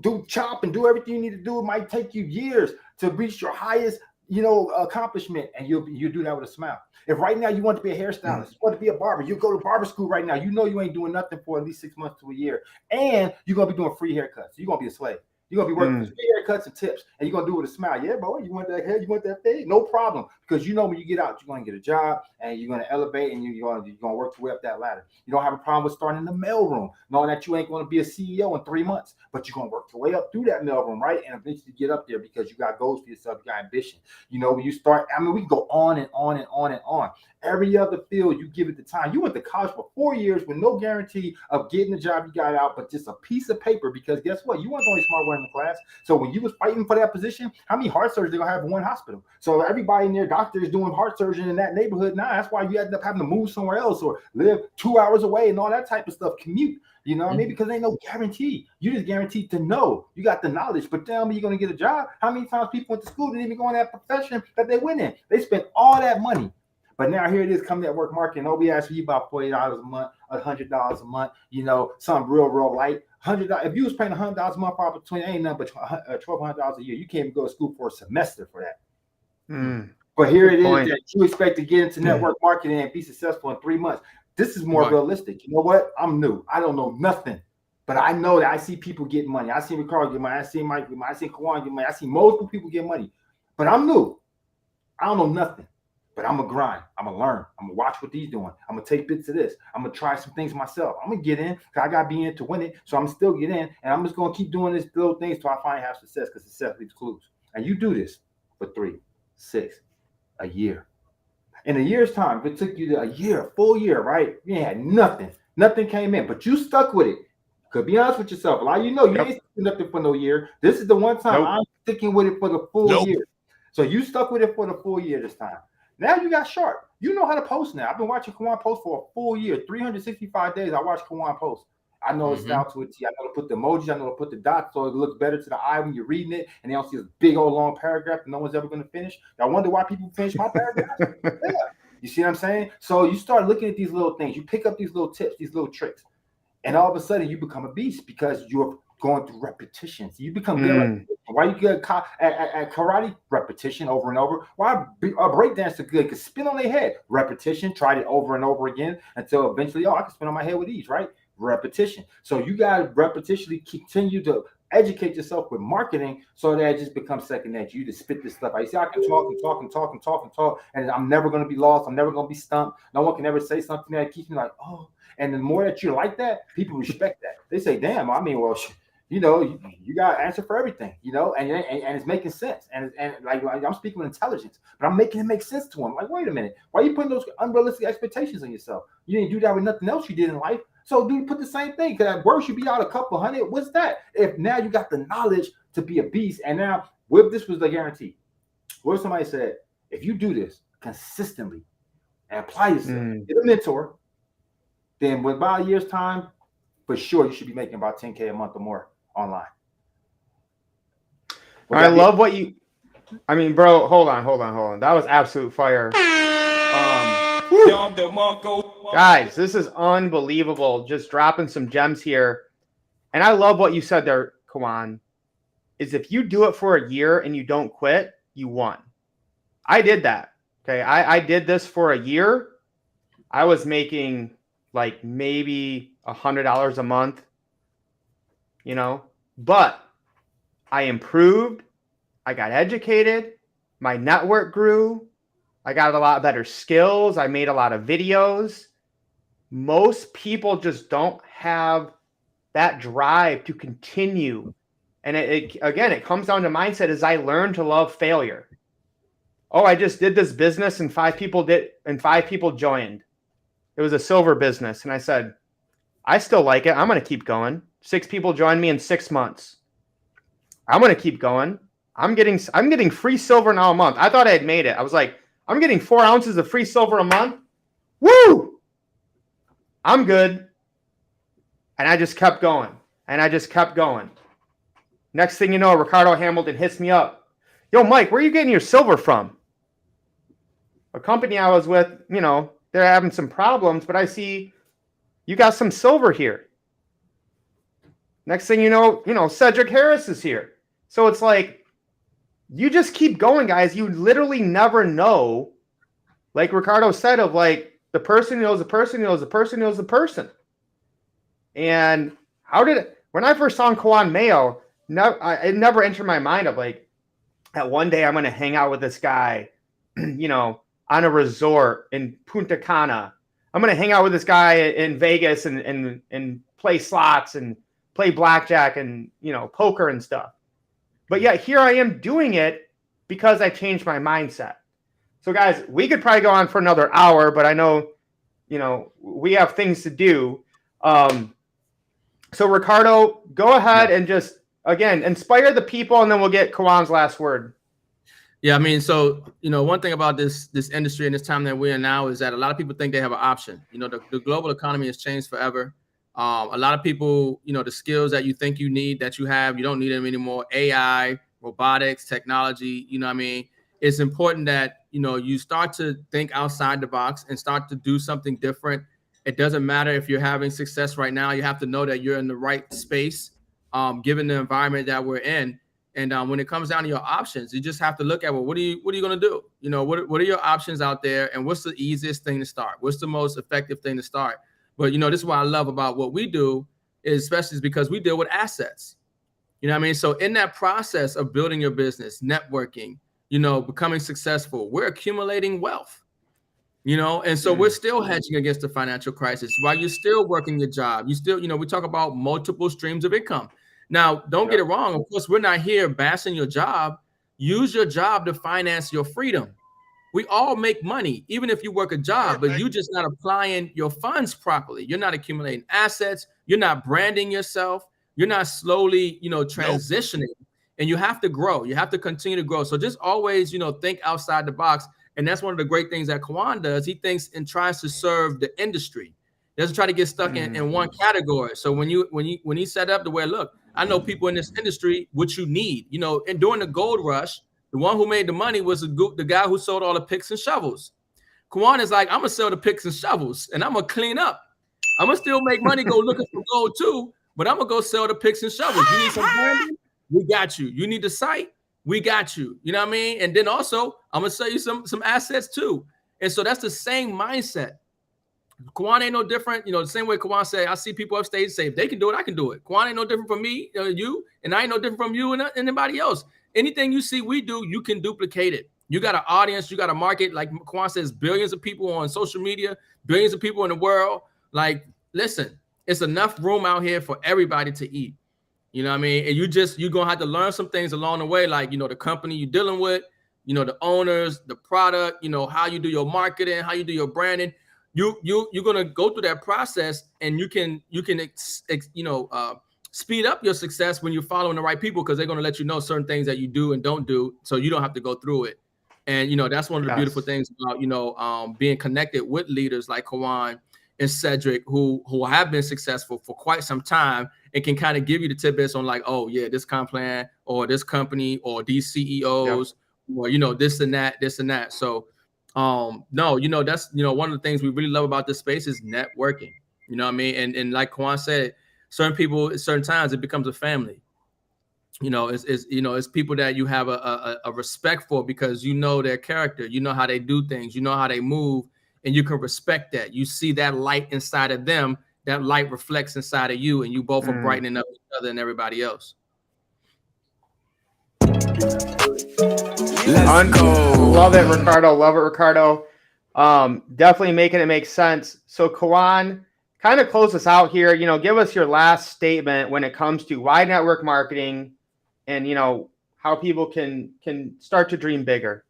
Speaker 4: do chop and do everything you need to do. It might take you years to reach your highest, accomplishment, and you do that with a smile. If right now you want to be a hairstylist, you want to be a barber, you go to barber school right now. You ain't doing nothing for at least 6 months to a year, and you're gonna be doing free haircuts. You're gonna be a slave. You're gonna be working for free haircuts and tips, and you're gonna do it with a smile. Yeah, boy, you want that hair, you want that fade? No problem, because when you get out, you're gonna get a job, and you're gonna elevate, and you're gonna work your way up that ladder. You don't have a problem with starting in the mailroom, knowing that you ain't gonna be a CEO in 3 months, but you're gonna work your way up through that mailroom, right? And eventually get up there because you got goals for yourself, you got ambition. When you start, we can go on and on and on and on. Every other field, you give it the time. You went to college for 4 years with no guarantee of getting the job you got out, but just a piece of paper, because guess what? You weren't the only smart one in the class. So when you was fighting for that position, how many heart surgeries they gonna have in one hospital? So everybody in their doctor is doing heart surgery in that neighborhood now. That's why you end up having to move somewhere else or live 2 hours away and all that type of stuff, commute. You know what I mean? Because ain't no guarantee. You just guaranteed to know. You got the knowledge, but tell me you're going to get a job. How many times people went to school didn't even go in that profession that they went in? They spent all that money. But now here it is, come network marketing. Nobody asks you about $40 a month, $100 a month, something real light. $100. If you was paying $100 a month for opportunity, ain't nothing but $1,200 a year. You can't even go to school for a semester for that. But here it is that you expect to get into network marketing and be successful in 3 months. This is more realistic. You know what? I'm new. I don't know nothing. But I know that I see people get money. I see Ricardo get money. I see Mike get money. I see Kawan get money. I see multiple people get money. But I'm new. I don't know nothing. But I'm going to grind. I'm going to learn. I'm going to watch what he's doing. I'm going to take bits of this. I'm going to try some things myself. I'm going to get in because I got to be in to win it. So I'm still get in. And I'm just going to keep doing this little things till I finally have success, because success leaves clues. And you do this. for 3, 6, a year. In a year's time, if it took you a year, a full year, right? You had nothing. Nothing came in, but you stuck with it. Could be honest with yourself. Like, you ain't sticking nothing for no year. This is the one time I'm sticking with it for the full year. So you stuck with it for the full year this time. Now you got sharp. You know how to post now. I've been watching Kawan post for a full year, 365 days. I watch Kawan post. I know it's down to a T. I know to put the emojis. I know to put the dots so it looks better to the eye when you're reading it, and they don't see this big old long paragraph that no one's ever going to finish. I wonder why people finish my paragraph. Yeah. You see what I'm saying? So you start looking at these little things. You pick up these little tips, these little tricks, and all of a sudden you become a beast because you're going through repetitions. You become good. Why you get at karate? Repetition over and over. Why a breakdancer good? Because spin on their head. Repetition. Tried it over and over again until eventually, I can spin on my head with ease, right? Repetition. So you got to repetitionally continue to educate yourself with marketing so that it just becomes second nature. You just spit this stuff out. You see, I can talk and talk and talk and talk and talk, and I'm never going to be lost. I'm never going to be stumped. No one can ever say something that keeps me like, oh. And the more that you're like that, people respect that. They say, damn, I mean, well, you know, you got an answer for everything, you know, and it's making sense. And like I'm speaking with intelligence, but I'm making it make sense to them. Like, wait a minute, why are you putting those unrealistic expectations on yourself? You didn't do that with nothing else you did in life. So dude, put the same thing. Because at worst, you be out a couple hundred. What's that? If now you got the knowledge to be a beast, and now with this was the guarantee. What if somebody said, if you do this consistently and apply yourself, get a mentor, then with about a year's time, for sure you should be making about 10K a month or more online.
Speaker 2: I love what you. I mean, bro, hold on. That was absolute fire. Guys, this is unbelievable. Just dropping some gems here. And I love what you said there, Kawan, is if you do it for a year and you don't quit, you won. I did that. Okay. I did this for a year. I was making like maybe $100 a month, you know, but I improved. I got educated. My network grew. I got a lot better skills. I made a lot of videos. Most people just don't have that drive to continue. And it comes down to mindset. As I learned to love failure. Oh, I just did this business and 5 people joined. It was a silver business. And I said, I still like it. I'm going to keep going. 6 people joined me in 6 months. I'm going to keep going. I'm getting free silver now a month. I thought I had made it. I was like, I'm getting 4 ounces of free silver a month. Woo! I'm good. And I just kept going. Next thing you know, Ricardo Hamilton hits me up. Yo, Mike, where are you getting your silver from? A company I was with, you know, they're having some problems, but I see you got some silver here. Next thing you know, Cedric Harris is here. So it's like, you just keep going, guys. You literally never know, like Ricardo said, of like the person knows the person knows the person knows the person. And when I first saw Kawan Mayo, it never entered my mind of like, that one day I'm going to hang out with this guy, you know, on a resort in Punta Cana. I'm going to hang out with this guy in Vegas and play slots and play blackjack and, you know, poker and stuff. But yet here I am doing it because I changed my mindset. So guys, we could probably go on for another hour, but I know, you know, we have things to do. So Ricardo, go ahead and just, again, inspire the people, and then we'll get Kawan's last word.
Speaker 3: Yeah, I mean, so, you know, one thing about this industry and this time that we're in now is that a lot of people think they have an option. You know, the global economy has changed forever. A lot of people, you know, the skills that you think you need, that you have, you don't need them anymore. AI, robotics, technology, you know what I mean? It's important that, you know, you start to think outside the box and start to do something different. It doesn't matter if you're having success right now. You have to know that you're in the right space, given the environment that we're in. And when it comes down to your options, you just have to look at, well, what are you going to do? You know, what are your options out there? And what's the easiest thing to start? What's the most effective thing to start? But, you know, this is what I love about what we do, is because we deal with assets. You know what I mean? So in that process of building your business, networking, you know, becoming successful, we're accumulating wealth, you know, and so we're still hedging against the financial crisis while you're still working your job. You still, you know, we talk about multiple streams of income. Now, don't get it wrong. Of course, we're not here bashing your job, use your job to finance your freedom. We all make money, even if you work a job, but you just not applying your funds properly. You're not accumulating assets. You're not branding yourself. You're not slowly, transitioning. And you have to grow. You have to continue to grow. So just always, think outside the box. And that's one of the great things that Kawan does. He thinks and tries to serve the industry. He doesn't try to get stuck in one category. So when he set up the way, look, I know people in this industry, what you need, and during the gold rush, the one who made the money was the guy who sold all the picks and shovels. Kawan is like, I'm gonna sell the picks and shovels and I'm gonna clean up. I'm gonna still make money, go looking for gold too, but I'm gonna go sell the picks and shovels. You need some branding? We got you. You need the site? We got you. You know what I mean? And then also, I'm gonna sell you some assets too. And so that's the same mindset. Kawan ain't no different. The same way Kawan said, I see people upstage say, if they can do it, I can do it. Kawan ain't no different from me, you, and I ain't no different from you and anybody else. Anything you see we do, you can duplicate it. You got an audience, you got a market. Like Kawan says, billions of people on social media, billions of people in the world. Like, listen, it's enough room out here for everybody to eat. You know what I mean? And you're going to have to learn some things along the way, like, the company you're dealing with, the owners, the product, how you do your marketing, how you do your branding. You're going to go through that process, and you can speed up your success when you're following the right people, because they're going to let you know certain things that you do and don't do, so you don't have to go through it. And, that's one of the beautiful things about, being connected with leaders like Kawan and Cedric, who have been successful for quite some time and can kind of give you the tidbits on like, oh yeah, this comp plan or this company or these CEOs or, this and that. So, no, that's, one of the things we really love about this space is networking, you know what I mean? And like Kawan said, certain people at certain times, it becomes a family. It's people that you have a respect for because you know their character, you know how they do things, you know how they move, and you can respect that. You see that light inside of them, that light reflects inside of you, and you both are brightening up each other and everybody else.
Speaker 2: Let's go. Love it, Ricardo. Definitely making it make sense. So Kawan, kind of close us out here. Give us your last statement when it comes to why network marketing, and how people can start to dream bigger.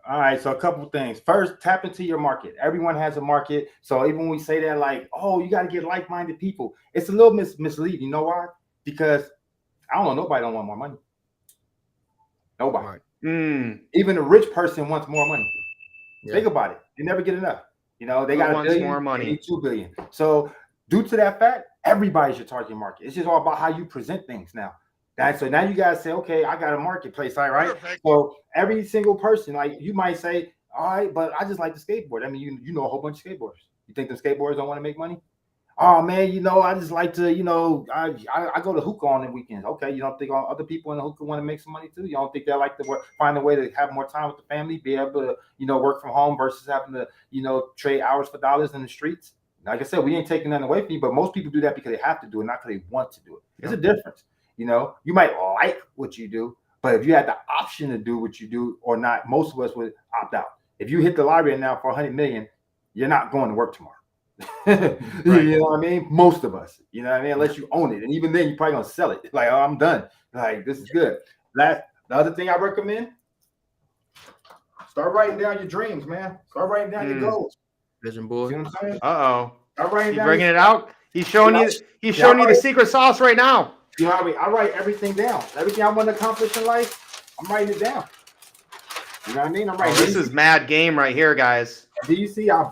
Speaker 4: All right, so a couple things. First, tap into your market. Everyone has a market. So even when we say that, like, oh, you got to get like-minded people, it's a little misleading. You know why? Because I don't know, nobody don't want more money. Nobody.
Speaker 2: Right.
Speaker 4: Even a rich person wants more money.
Speaker 2: Yeah.
Speaker 4: Think about it. They never get enough. They got $1 billion,
Speaker 2: more money.
Speaker 4: they need $2 billion. So due to that fact, everybody's your target market. It's just all about how you present things now. So now you guys say, okay, I got a marketplace site, right? Perfect. So every single person, like you might say, all right, but I just like to skateboard. I mean, you know a whole bunch of skateboarders. You think the skateboarders don't want to make money? Oh man, I just like to, I go to hookah on the weekends. Okay, you don't think other people in the hookah want to make some money too? You don't think they like to find a way to have more time with the family, be able to, work from home versus having to, trade hours for dollars in the streets? Like I said, we ain't taking nothing away from you, but most people do that because they have to do it, not because they want to do it. There's a difference. You might like what you do, but if you had the option to do what you do or not, most of us would opt out. If you hit the lottery now for 100 million, you're not going to work tomorrow. Right. You know what I mean? Most of us, unless you own it. And even then, you're probably going to sell it. Like, oh, I'm done. Like, this is good. The other thing I recommend, start writing down your dreams, man. Start writing down your goals.
Speaker 3: Vision board.
Speaker 4: See what I'm saying?
Speaker 2: Uh-oh.
Speaker 4: Start writing down.
Speaker 2: Bringing it out? He's showing you the secret sauce right now.
Speaker 4: You know what I mean? I write everything down. Everything I want to accomplish in life, I'm writing it down. You know what I mean? I'm writing.
Speaker 2: This is mad game right here, guys.
Speaker 4: Do you see? I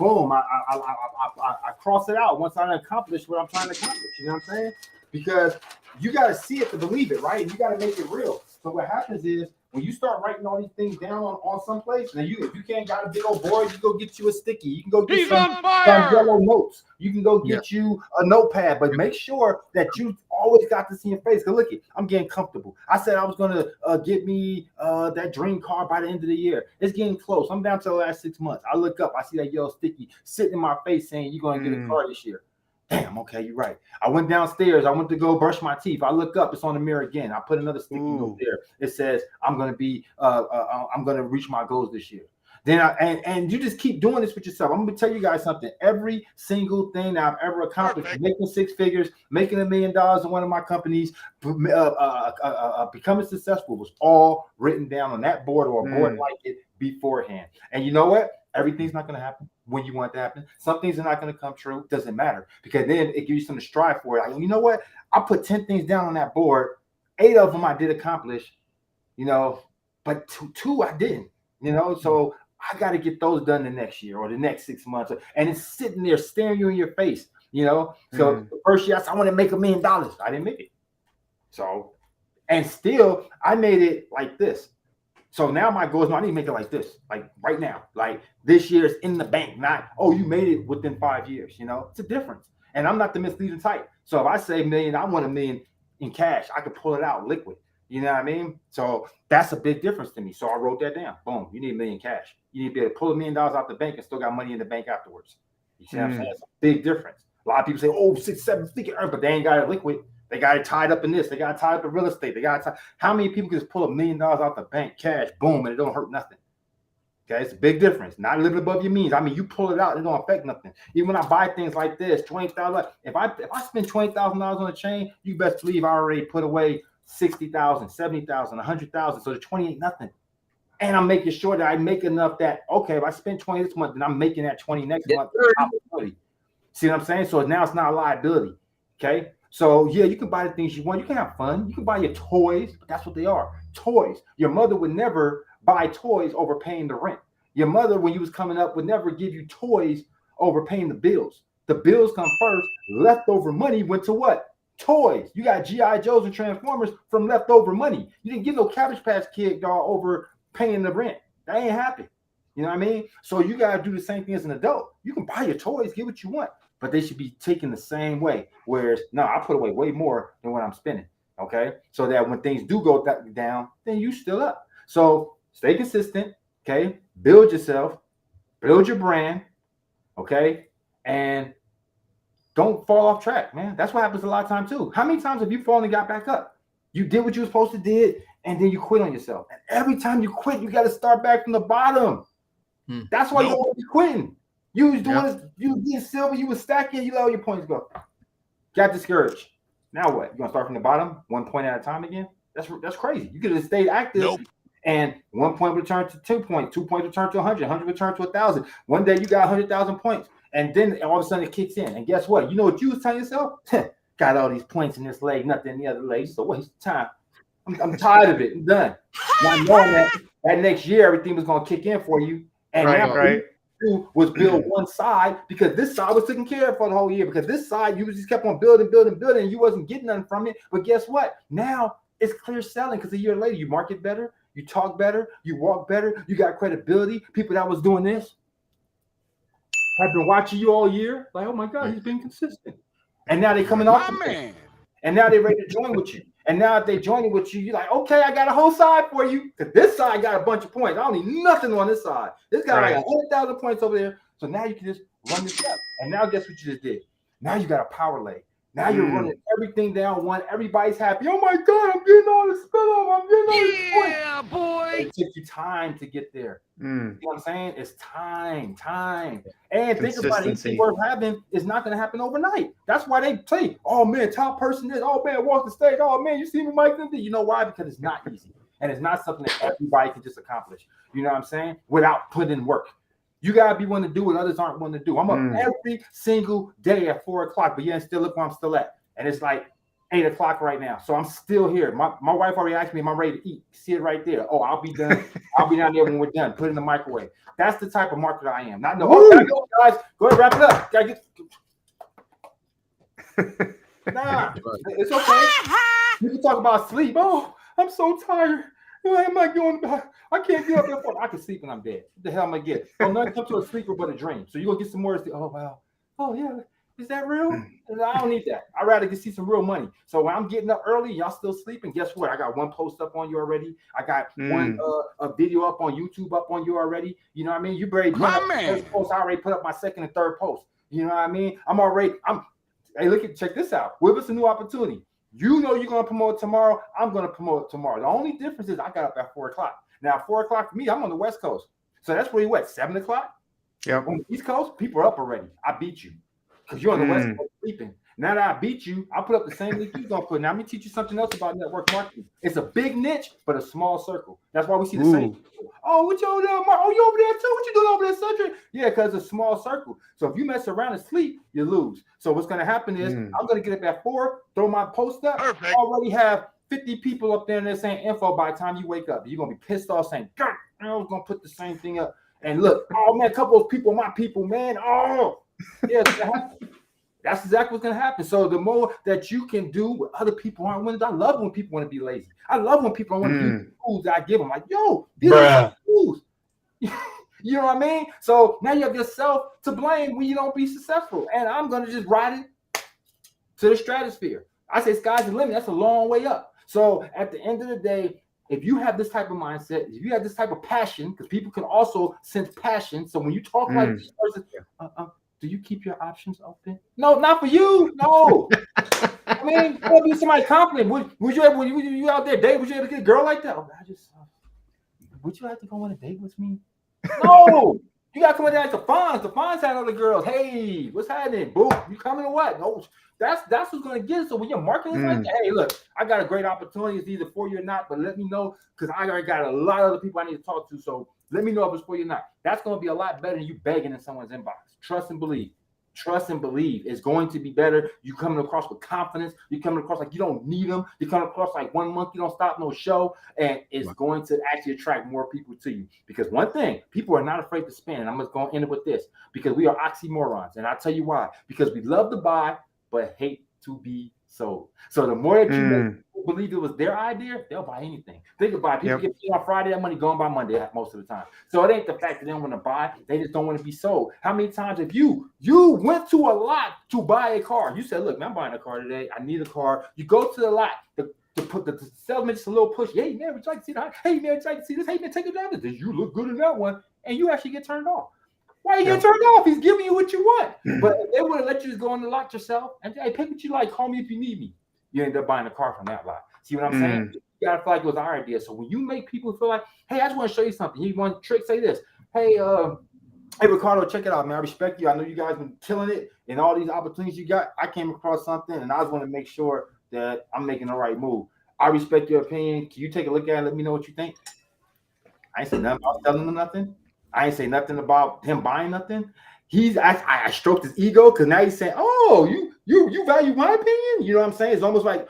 Speaker 4: cross it out once I accomplish what I'm trying to accomplish. You know what I'm saying? Because you got to see it to believe it, right? And you got to make it real. So what happens is when you start writing all these things down on some place, now if you can't got a big old board, you go get you a sticky. You can go get some yellow notes. You can go get you a notepad, but make sure that you always got this in your face. Cause look, I'm getting comfortable. I said I was gonna get me that dream car by the end of the year. It's getting close. I'm down to the last 6 months. I look up, I see that yellow sticky sitting in my face saying you're gonna get a car this year. Damn, okay, you're right. I went downstairs. I went to go brush my teeth. I look up, it's on the mirror again. I put another sticky note there. It says I'm gonna be I'm gonna reach my goals this year. Then and you just keep doing this with yourself. I'm gonna tell you guys something. Every single thing that I've ever accomplished, making 6 figures, making $1 million in one of my companies, becoming successful, was all written down on that board or a board like it beforehand. And you know what? Everything's not gonna happen when you want it to happen. Some things are not gonna come true. Doesn't matter, because then it gives you something to strive for. Like, you know what? I put 10 things down on that board. 8 of them I did accomplish, but two I didn't. So I got to get those done the next year or the next 6 months. And it's sitting there staring you in your face, So the first year I said, I want to make $1 million. I didn't make it. So, and still I made it like this. So now my goal is, I need to make it like this, like right now. Like this year is in the bank, not, oh, you made it within 5 years. It's a difference. And I'm not the misleading type. So if I say $1 million, I want $1 million in cash. I could pull it out liquid. You know what I mean? So that's a big difference to me. So I wrote that down. Boom. You need $1 million cash. You need to be able to pull $1 million out the bank and still got money in the bank afterwards. You see what I'm saying? It's a big difference. A lot of people say, oh, 6, 7 figure, but they ain't got it liquid. They got it tied up in this. They got it tied up in real estate. They got it How many people can just pull $1 million out the bank cash, boom, and it don't hurt nothing? Okay, it's a big difference. Not living above your means. I mean, you pull it out, it don't affect nothing. Even when I buy things like this, $20,000. If I spend $20,000 on a chain, you best believe I already put away $60,000, $70,000, $100,000. So the 20 ain't nothing. And I'm making sure that I make enough that, okay, if I spend 20 this month, then I'm making that 20 next month. See what I'm saying? So now it's not a liability. Okay. So yeah, you can buy the things you want. You can have fun. You can buy your toys, but that's what they are. Toys. Your mother would never buy toys over paying the rent. Your mother, when you was coming up, would never give you toys over paying the bills. The bills come first. Leftover money went to what? Toys. You got G.I. Joes and Transformers from leftover money. You didn't get no Cabbage Patch Kid dog over paying the rent. That ain't happy. You know what I mean? So you got to do the same thing as an adult. You can buy your toys, get what you want, but they should be taken the same way. Whereas, no, I put away way more than what I'm spending. Okay? So that when things do go down, then you still up. So stay consistent. Okay? Build yourself. Build your brand. Okay? And don't fall off track, man. That's what happens a lot of times too. How many times have you fallen and got back up? You did what you were supposed to do, and then you quit on yourself. And every time you quit, you got to start back from the bottom. That's why you don't want to be quitting. You was doing this, you was getting silver, you was stacking, you let all your points go. Got discouraged. Now what? You gonna start from the bottom, 1 point at a time again? That's crazy. You could have stayed active. And 1 point return to 2 points, 2 points return to 100, 100 return to 1,000. One day you got 100,000 points. And then all of a sudden it kicks in. And guess what? You know what you was telling yourself? Got all these points in this leg, nothing in the other leg. So waste of time. I'm tired of it. I'm done. Not knowing that next year everything was going to kick in for you. And you was build one side because this side was taken care of for the whole year. Because this side you just kept on building, and you wasn't getting nothing from it. But guess what? Now it's clear selling because a year later you market better, you talk better, you walk better, you got credibility. People that was doing this have been watching you all year. Like, oh my God, he's been consistent. And now they coming off. And now they're ready to join with you. And now if they join with you, you're like, okay, I got a whole side for you. Because this side got a bunch of points. I don't need nothing on this side. This guy got 100,000 points over there. So now you can just run this up. And now guess what you just did? Now you got a power leg. Now you're running everything down one. Everybody's happy. Oh my God, I'm getting all this spin off. I'm getting all this points. Yeah, boy. It took you time to get there. You know what I'm saying? It's time. And think about it. Anything worth having is not going to happen overnight. That's why they play. Oh man, top person is. Oh man, walk the stage. Oh man, you see me, Mike? You know why? Because it's not easy. And it's not something that everybody can just accomplish. You know what I'm saying? Without putting in work. You gotta be willing to do what others aren't willing to do. I'm up every single day at 4 o'clock, but yeah, still look where I'm still at. And it's like 8 o'clock right now. So I'm still here. My wife already asked me, am I ready to eat? See it right there. Oh, I'll be done. I'll be down there when we're done. Put it in the microwave. That's the type of marketer I am. Not no, gotta go, guys. Go ahead, wrap it up. Gotta get nah, it's okay. You can talk about sleep. Oh, I'm so tired. What am I going about? I can't get up there. I can sleep when I'm dead. What the hell am I getting? Oh, nothing comes to a sleeper but a dream. So you're going to get some more. Oh, wow. Oh, yeah. Is that real? I don't need that. I'd rather see some real money. So when I'm getting up early, y'all still sleeping. Guess what? I got one post up on you already. I got one a video up on YouTube up on you already. You know what I mean? You already put up first post. I already put up my second and third post. You know what I mean? Hey, check this out. Give us a new opportunity. You know you're going to promote tomorrow. I'm going to promote tomorrow. The only difference is I got up at 4 o'clock. Now, 4 o'clock for me, I'm on the West Coast. So that's where you at, 7 o'clock?
Speaker 2: Yep.
Speaker 4: On the East Coast, people are up already. I beat you because you're on the West Coast sleeping. Now that I beat you, I put up the same league you're going to put. Now, let me teach you something else about network marketing. It's a big niche, but a small circle. That's why we see the same people. Oh, what you over there, Mark? Oh, you over there too? What you doing over there, Cedric? Yeah, because it's a small circle. So if you mess around and sleep, you lose. So what's going to happen is I'm going to get up at 4, throw my post up. I already have 50 people up there and they're saying info by the time you wake up. You're going to be pissed off saying, God, I was going to put the same thing up. And look, oh, man, a couple of people, my people, man. Oh, yeah, it's going to happen. That's exactly what's going to happen. So the more that you can do what other people aren't willing to, I love when people want to be lazy. I love when people don't want to do the tools that I give them. Like, yo, these are tools. You know what I mean? So now you have yourself to blame when you don't be successful. And I'm going to just ride it to the stratosphere. I say sky's the limit. That's a long way up. So at the end of the day, if you have this type of mindset, if you have this type of passion, because people can also sense passion. So when you talk like this person, do you keep your options open? No, not for you. No. I mean, that'd be somebody compliment. Would you ever, you out there dating? Would you ever get a girl like that? Oh, would you have to go on a date with me? No. You got to come in there like the Fonz. The Fonz had other girls. Hey, what's happening? Boom. You coming or what? No. That's what's going to get it. So when you're marketing like that, hey, look, I got a great opportunity. It's either for you or not, but let me know because I already got a lot of other people I need to talk to. So let me know if it's for you or not. That's going to be a lot better than you begging in someone's inbox. Trust and believe. Trust and believe. It's going to be better. You coming across with confidence. You're coming across like you don't need them. You're coming across like 1 month, you don't stop no show. And it's going to actually attract more people to you. Because one thing, people are not afraid to spend. And I'm just going to end it with this. Because we are oxymorons. And I'll tell you why. Because we love to buy, but hate to be sold. So the more that you make people believe it was their idea, they'll buy anything. Think about it. People get paid on Friday, that money going by Monday most of the time. So it ain't the fact that they don't want to buy, they just don't want to be sold. How many times have you went to a lot to buy a car? You said, look, man, I'm buying a car today. I need a car. You go to the lot to put the salesman just a little push. Hey, man, would you like to see that? Hey, man, would you like to see this? Hey, man, take it down. This. You look good in that one. And you actually get turned off. Why you get turned off? He's giving you what you want. But if they would have let you just go in the lot yourself and say, hey, pick what you like, call me if you need me. You end up buying a car from that lot. See what I'm saying? You gotta feel like it was our idea. So when you make people feel like, hey, I just want to show you something. You want trick, say this. Hey, Ricardo, check it out, man. I respect you. I know you guys been killing it and all these opportunities you got. I came across something and I just want to make sure that I'm making the right move. I respect your opinion. Can you take a look at it? Let me know what you think. I ain't say nothing about telling him nothing. I ain't say nothing about him buying nothing. I stroked his ego because now he's saying, oh, you value my opinion? You know what I'm saying? It's almost like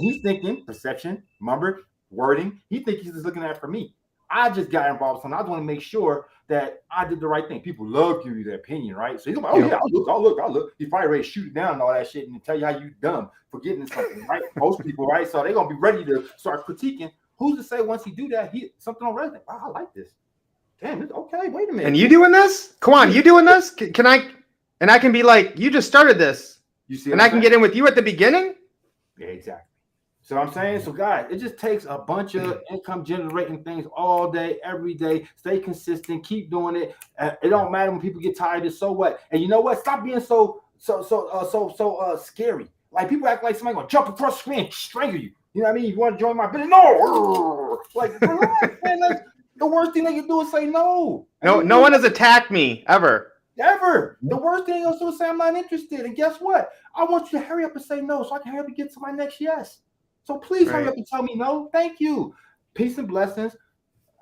Speaker 4: he's thinking perception, remember, wording. He thinks he's just looking at it for me. I just got involved. So I just want to make sure that I did the right thing. People love giving you their opinion, right? So he's like, oh, yeah, I'll look. He's probably ready to shoot it down and all that shit and tell you how you dumb for getting something, right? Most people, right? So they're going to be ready to start critiquing. Who's to say once he do that, something will resonate? Wow, I like this. Damn, okay, wait a minute.
Speaker 2: And you doing this? Come on, you doing this? Can I? And I can be like, you just started this.
Speaker 4: You see,
Speaker 2: and I can get in with you at the beginning?
Speaker 4: Yeah, exactly. So I'm saying, so guys, it just takes a bunch of income generating things all day, every day. Stay consistent, keep doing it. It don't matter when people get tired of so what. And you know what? Stop being so scary. Like people act like somebody gonna jump across the screen and strangle you. You know what I mean? You want to join my business? No. Like, relax, man. The worst thing they can do is say no.
Speaker 2: No one has attacked me ever.
Speaker 4: Ever. The worst thing is to say I'm not interested. And guess what? I want you to hurry up and say no so I can hurry up and get to my next yes. So please hurry up and tell me no. Thank you. Peace and blessings.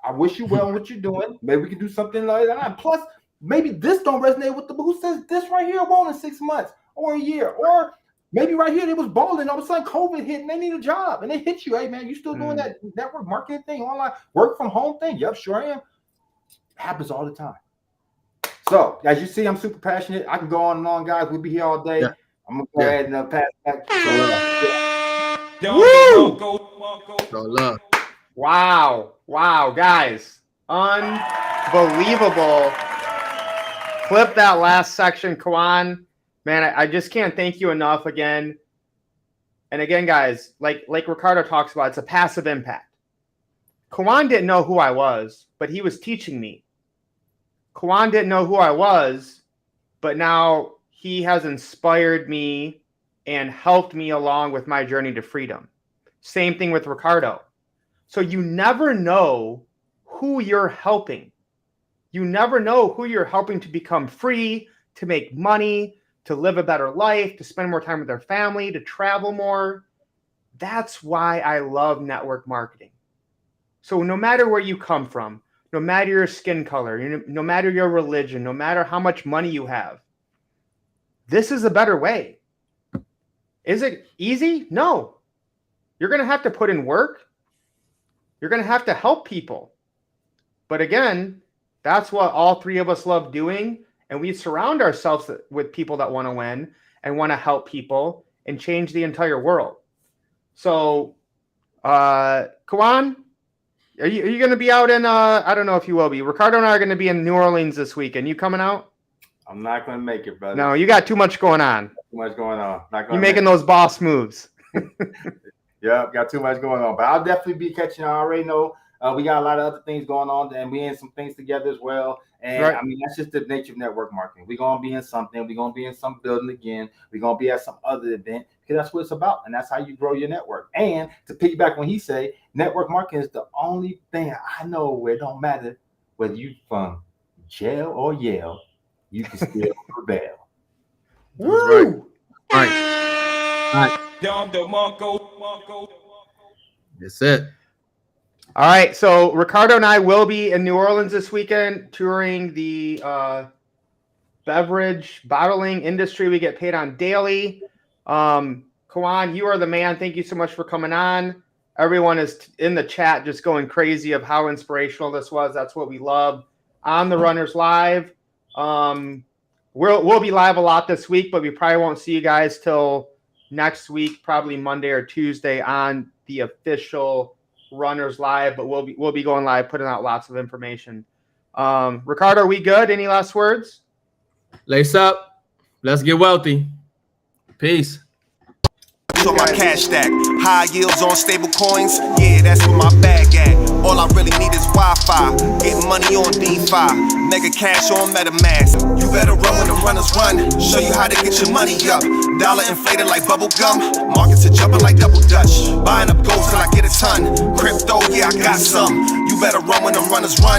Speaker 4: I wish you well in what you're doing. Maybe we can do something like that. Plus, maybe this don't resonate with who says this right here won't in 6 months or a year. Or maybe right here they was balling. All of a sudden COVID hit and they need a job. And they hit you. Hey, man, you still doing that network marketing thing, online work from home thing? Yep, sure I am. It happens all the time. So, as you see, I'm super passionate. I can go on and on, guys. We'll be here all day. Yeah. I'm going to go ahead and pass back.
Speaker 2: Woo! Wow, guys. Unbelievable. Clip that last section, Kawan. Man, I just can't thank you enough again. And again, guys, like Ricardo talks about, it's a passive impact. Kawan didn't know who I was, but he was teaching me. Kawan didn't know who I was, but now he has inspired me and helped me along with my journey to freedom. Same thing with Ricardo. So you never know who you're helping. You never know who you're helping to become free, to make money, to live a better life, to spend more time with their family, to travel more. That's why I love network marketing. So no matter where you come from, no matter your skin color, no matter your religion, no matter how much money you have, this is a better way. Is it easy? No. You're going to have to put in work. You're going to have to help people. But again, that's what all three of us love doing. And we surround ourselves with people that want to win and want to help people and change the entire world. So, Kawan, are you going to be out in, I don't know if you will be. Ricardo and I are going to be in New Orleans this weekend. You coming out?
Speaker 4: I'm not going to make it, brother.
Speaker 2: No, you got too much going on.
Speaker 4: Too much going on.
Speaker 2: You're making those boss moves.
Speaker 4: Yep, got too much going on. But I'll definitely be catching. I already know we got a lot of other things going on, and we in some things together as well. And right. I mean, that's just the nature of network marketing. We're going to be in something. We're going to be in some building again. We're going to be at some other event because that's what it's about. And that's how you grow your network. And to piggyback when he say, network marketing is the only thing I know where it don't matter whether you from jail or Yale, you can still prevail.
Speaker 2: Woo!
Speaker 3: Right. That's it.
Speaker 2: All right, so Ricardo and I will be in New Orleans this weekend touring the beverage bottling industry. We get paid on daily. Kawan, you are the man. Thank you so much for coming on. Everyone is in the chat just going crazy of how inspirational this was. That's what we love. On the Runners Live. We'll be live a lot this week, but we probably won't see you guys till next week, probably Monday or Tuesday on the official Runners Live, but we'll be going live, putting out lots of information. Ricardo, are we good? Any last words?
Speaker 3: Lace up. Let's get wealthy. Peace.
Speaker 1: On my cash stack, high yields on stable coins. Yeah, that's where my bag at. All I really need is Wi-Fi. Get money on DeFi. Mega cash on MetaMask. You better run when the runners run. Show you how to get your money up. Dollar inflated like bubble gum. Markets are jumping like double dutch. Buying up gold till I get a ton. Crypto, yeah, I got some. You better run when the runners run.